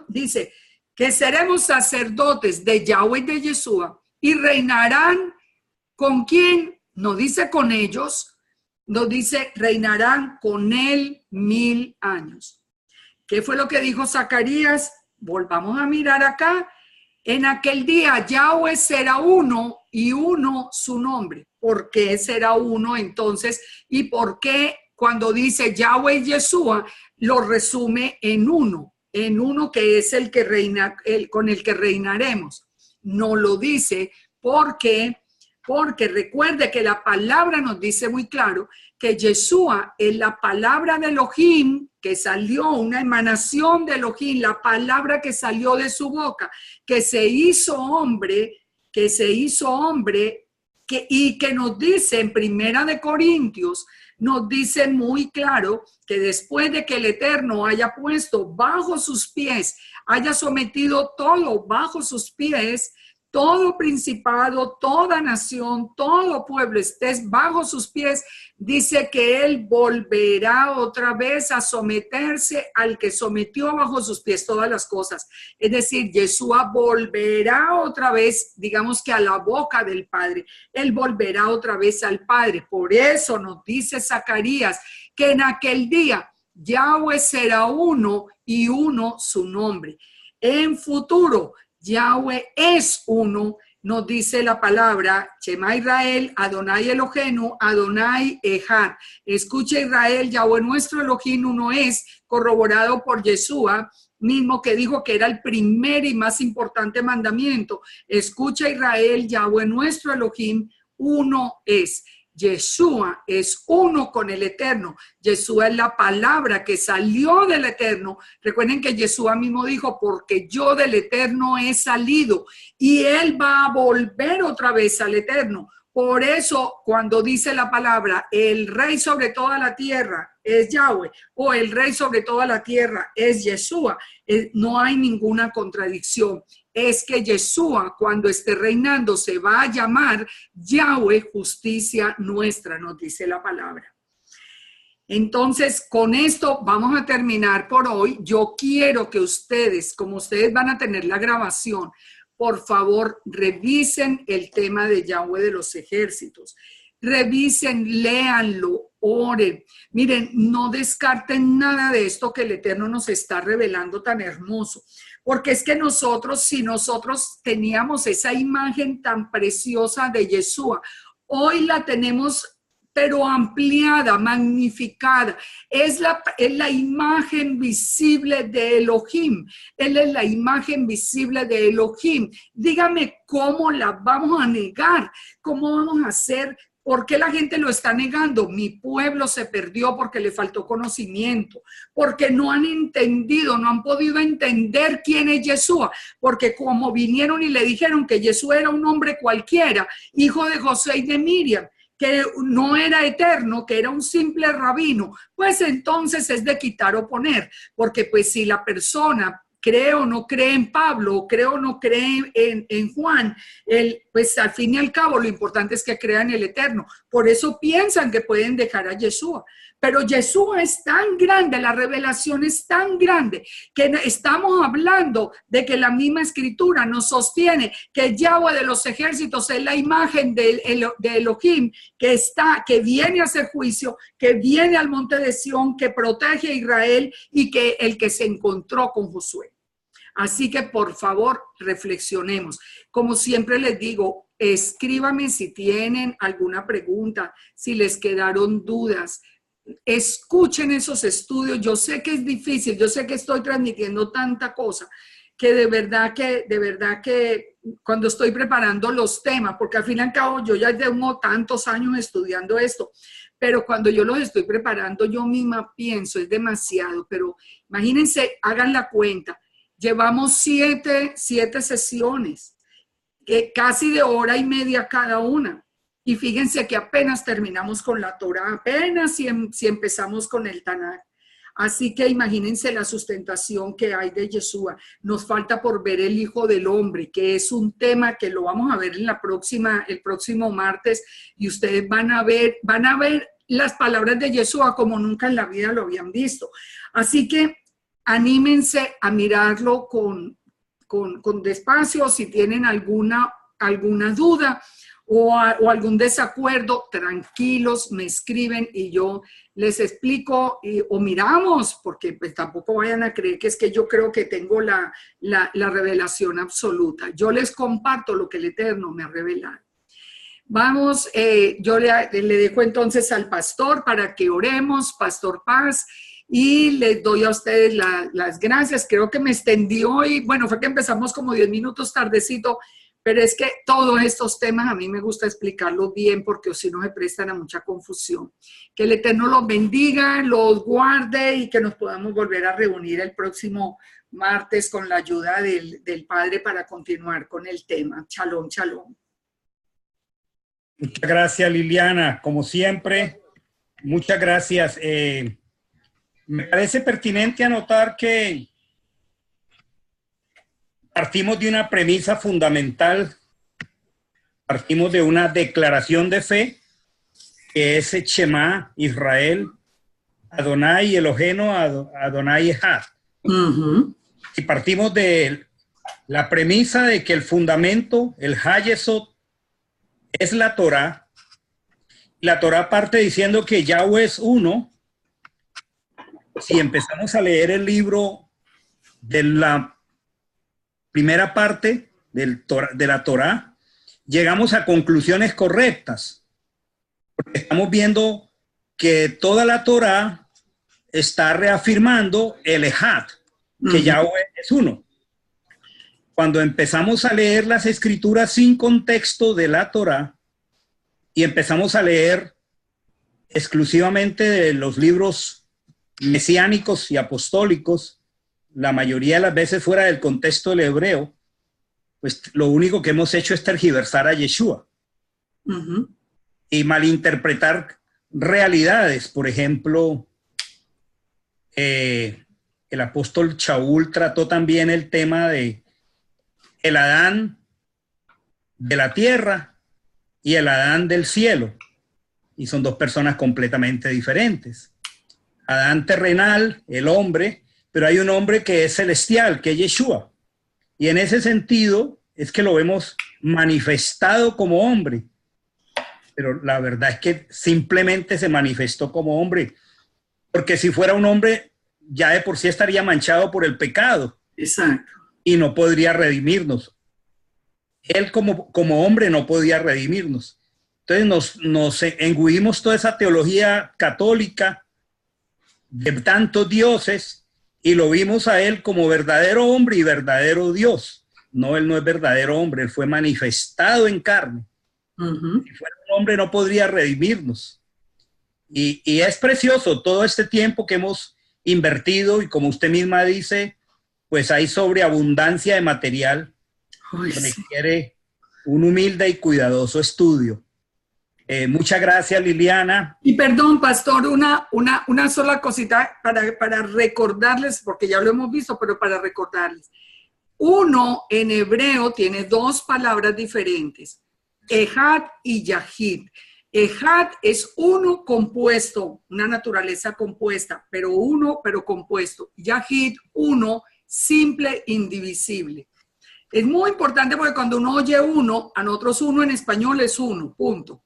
Dice que seremos sacerdotes de Yahweh y de Yeshua y reinarán ¿con quién? No dice con ellos, no dice reinarán con él 1000 años. ¿Qué fue lo que dijo Zacarías? Volvamos a mirar acá. En aquel día Yahweh será uno y uno su nombre. ¿Por qué será uno entonces? ¿Y por qué cuando dice Yahweh y Yeshua lo resume en uno que es el que reina, con el que reinaremos? No lo dice porque recuerde que la palabra nos dice muy claro que Yeshua es la palabra de Elohim que salió, una emanación de Elohim, la palabra que salió de su boca, que se hizo hombre, y que nos dice en Primera de Corintios, nos dice muy claro que después de que el Eterno haya puesto bajo sus pies, haya sometido todo bajo sus pies, todo principado, toda nación, todo pueblo estés bajo sus pies, dice que él volverá otra vez a someterse al que sometió bajo sus pies todas las cosas. Es decir, Yeshua volverá otra vez, digamos que a la boca del Padre. Él volverá otra vez al Padre. Por eso nos dice Zacarías que en aquel día Yahweh será uno y uno su nombre. En futuro, Yahweh es uno, nos dice la palabra, Shema Israel, Adonai Elohenu, Adonai Echad. Escucha Israel, Yahweh nuestro Elohim uno es, corroborado por Yeshua, mismo que dijo que era el primer y más importante mandamiento. Escucha Israel, Yahweh nuestro Elohim uno es. Yeshua es uno con el Eterno. Yeshua es la palabra que salió del Eterno. Recuerden que Yeshua mismo dijo, porque yo del Eterno he salido y él va a volver otra vez al Eterno. Por eso, cuando dice la palabra, el rey sobre toda la tierra es Yahweh, o el rey sobre toda la tierra es Yeshua, no hay ninguna contradicción. Es que Yeshua, cuando esté reinando, se va a llamar Yahweh, justicia nuestra, nos dice la palabra. Entonces, con esto vamos a terminar por hoy. Yo quiero que ustedes, como ustedes van a tener la grabación, por favor, revisen el tema de Yahweh de los ejércitos. Revisen, léanlo, oren. Miren, no descarten nada de esto que el Eterno nos está revelando tan hermoso. Porque es que si nosotros teníamos esa imagen tan preciosa de Yeshua, hoy la tenemos pero ampliada, magnificada. Es la imagen visible de Elohim. Él es la imagen visible de Elohim. Dígame cómo la vamos a negar, cómo vamos a hacer. ¿Por qué la gente lo está negando? Mi pueblo se perdió porque le faltó conocimiento, porque no han entendido, no han podido entender quién es Yeshua, porque como vinieron y le dijeron que Yeshua era un hombre cualquiera, hijo de José y de Miriam, que no era eterno, que era un simple rabino, pues entonces es de quitar o poner, porque pues si la persona cree o no cree en Pablo, cree o no cree en Juan, pues al fin y al cabo lo importante es que crean en el Eterno. Por eso piensan que pueden dejar a Yeshua. Pero Yeshua es tan grande, la revelación es tan grande, que estamos hablando de que la misma escritura nos sostiene que Yahweh de los ejércitos es la imagen de Elohim, que viene a hacer juicio, que viene al monte de Sión, que protege a Israel y que el que se encontró con Josué. Así que por favor reflexionemos. Como siempre les digo, escríbanme si tienen alguna pregunta, si les quedaron dudas. Escuchen esos estudios. Yo sé que es difícil, yo sé que estoy transmitiendo tanta cosa que de verdad que cuando estoy preparando los temas, porque al fin y al cabo yo ya tengo tantos años estudiando esto, pero cuando yo los estoy preparando yo misma pienso, es demasiado, pero imagínense, hagan la cuenta, llevamos siete sesiones, casi de hora y media cada una. Y fíjense que apenas terminamos con la Torá, apenas si empezamos con el Tanakh. Así que imagínense la sustentación que hay de Yeshua. Nos falta por ver el Hijo del Hombre, que es un tema que lo vamos a ver en el próximo martes, y ustedes van a ver las palabras de Yeshua como nunca en la vida lo habían visto. Así que anímense a mirarlo con despacio. Si tienen alguna duda o algún desacuerdo, tranquilos, me escriben y yo les explico o miramos, porque pues tampoco vayan a creer que es que yo creo que tengo la revelación absoluta. Yo les comparto lo que el Eterno me ha revelado. Vamos, yo le dejo entonces al pastor para que oremos, Pastor Paz, y les doy a ustedes las gracias. Creo que me extendí hoy, bueno, fue que empezamos como 10 minutos tardecito, pero es que todos estos temas a mí me gusta explicarlos bien porque o si no se prestan a mucha confusión. Que el Eterno los bendiga, los guarde y que nos podamos volver a reunir el próximo martes con la ayuda del Padre para continuar con el tema. Shalom, shalom. Muchas gracias, Liliana. Como siempre, muchas gracias. Me parece pertinente anotar que partimos de una premisa fundamental, partimos de una declaración de fe, que es Shema Israel, Adonai Eloheinu, Adonai Echad. Y partimos de la premisa de que el fundamento, el Hayesod, es la Torá. La Torá parte diciendo que Yahweh es uno. Si empezamos a leer el libro de la primera parte de la Torá, llegamos a conclusiones correctas. Porque estamos viendo que toda la Torá está reafirmando el Echad, que Yahweh es uno. Cuando empezamos a leer las escrituras sin contexto de la Torá y empezamos a leer exclusivamente de los libros mesiánicos y apostólicos, la mayoría de las veces fuera del contexto del hebreo, pues lo único que hemos hecho es tergiversar a Yeshua y malinterpretar realidades. Por ejemplo, el apóstol Shaul trató también el tema de el Adán de la tierra y el Adán del cielo, y son dos personas completamente diferentes. Adán terrenal, el hombre, pero hay un hombre que es celestial, que es Yeshua, y en ese sentido es que lo vemos manifestado como hombre, pero la verdad es que simplemente se manifestó como hombre, porque si fuera un hombre ya de por sí estaría manchado por el pecado. Exacto. Y no podría redimirnos. Él como hombre no podía redimirnos. Entonces nos engullimos toda esa teología católica de tantos dioses y lo vimos a él como verdadero hombre y verdadero Dios. No, él no es verdadero hombre, él fue manifestado en carne. Si fuera un hombre no podría redimirnos. Y es precioso todo este tiempo que hemos invertido y como usted misma dice, pues hay sobreabundancia de material. Requiere un humilde y cuidadoso estudio. Muchas gracias, Liliana. Y perdón, pastor, una sola cosita para recordarles, porque ya lo hemos visto, pero para recordarles. Uno en hebreo tiene dos palabras diferentes, Echad y Yahid. Echad es uno compuesto, una naturaleza compuesta, pero compuesto. Yahid, uno simple, indivisible. Es muy importante porque cuando uno oye uno, a nosotros uno en español es uno, punto.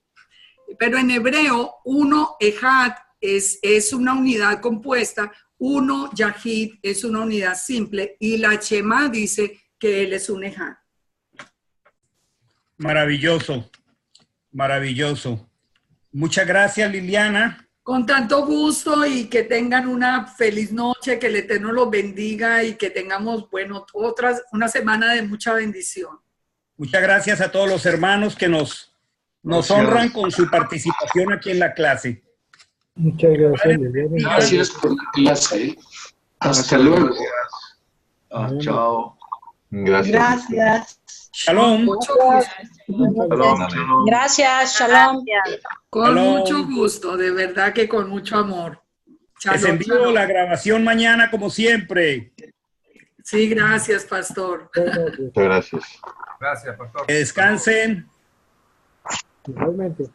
Pero en hebreo, uno, Echad, es una unidad compuesta, uno, Yahid, es una unidad simple, y la Shema dice que él es un Echad. Maravilloso, maravilloso. Muchas gracias, Liliana. Con tanto gusto y que tengan una feliz noche, que el Eterno los bendiga y que tengamos, bueno, una semana de mucha bendición. Muchas gracias a todos los hermanos que nos honran con su participación aquí en la clase. Muchas gracias. Gracias por la clase. Hasta luego. Chao. Gracias. Shalom. Mucho gusto. Shalom. Gracias, shalom. Con Shalom. mucho gusto, de verdad que con mucho amor. Les Shalom, envío shalom. la grabación mañana como siempre. Sí, gracias, pastor. Muchas Muchas gracias. Gracias, pastor. Que descansen. Igualmente.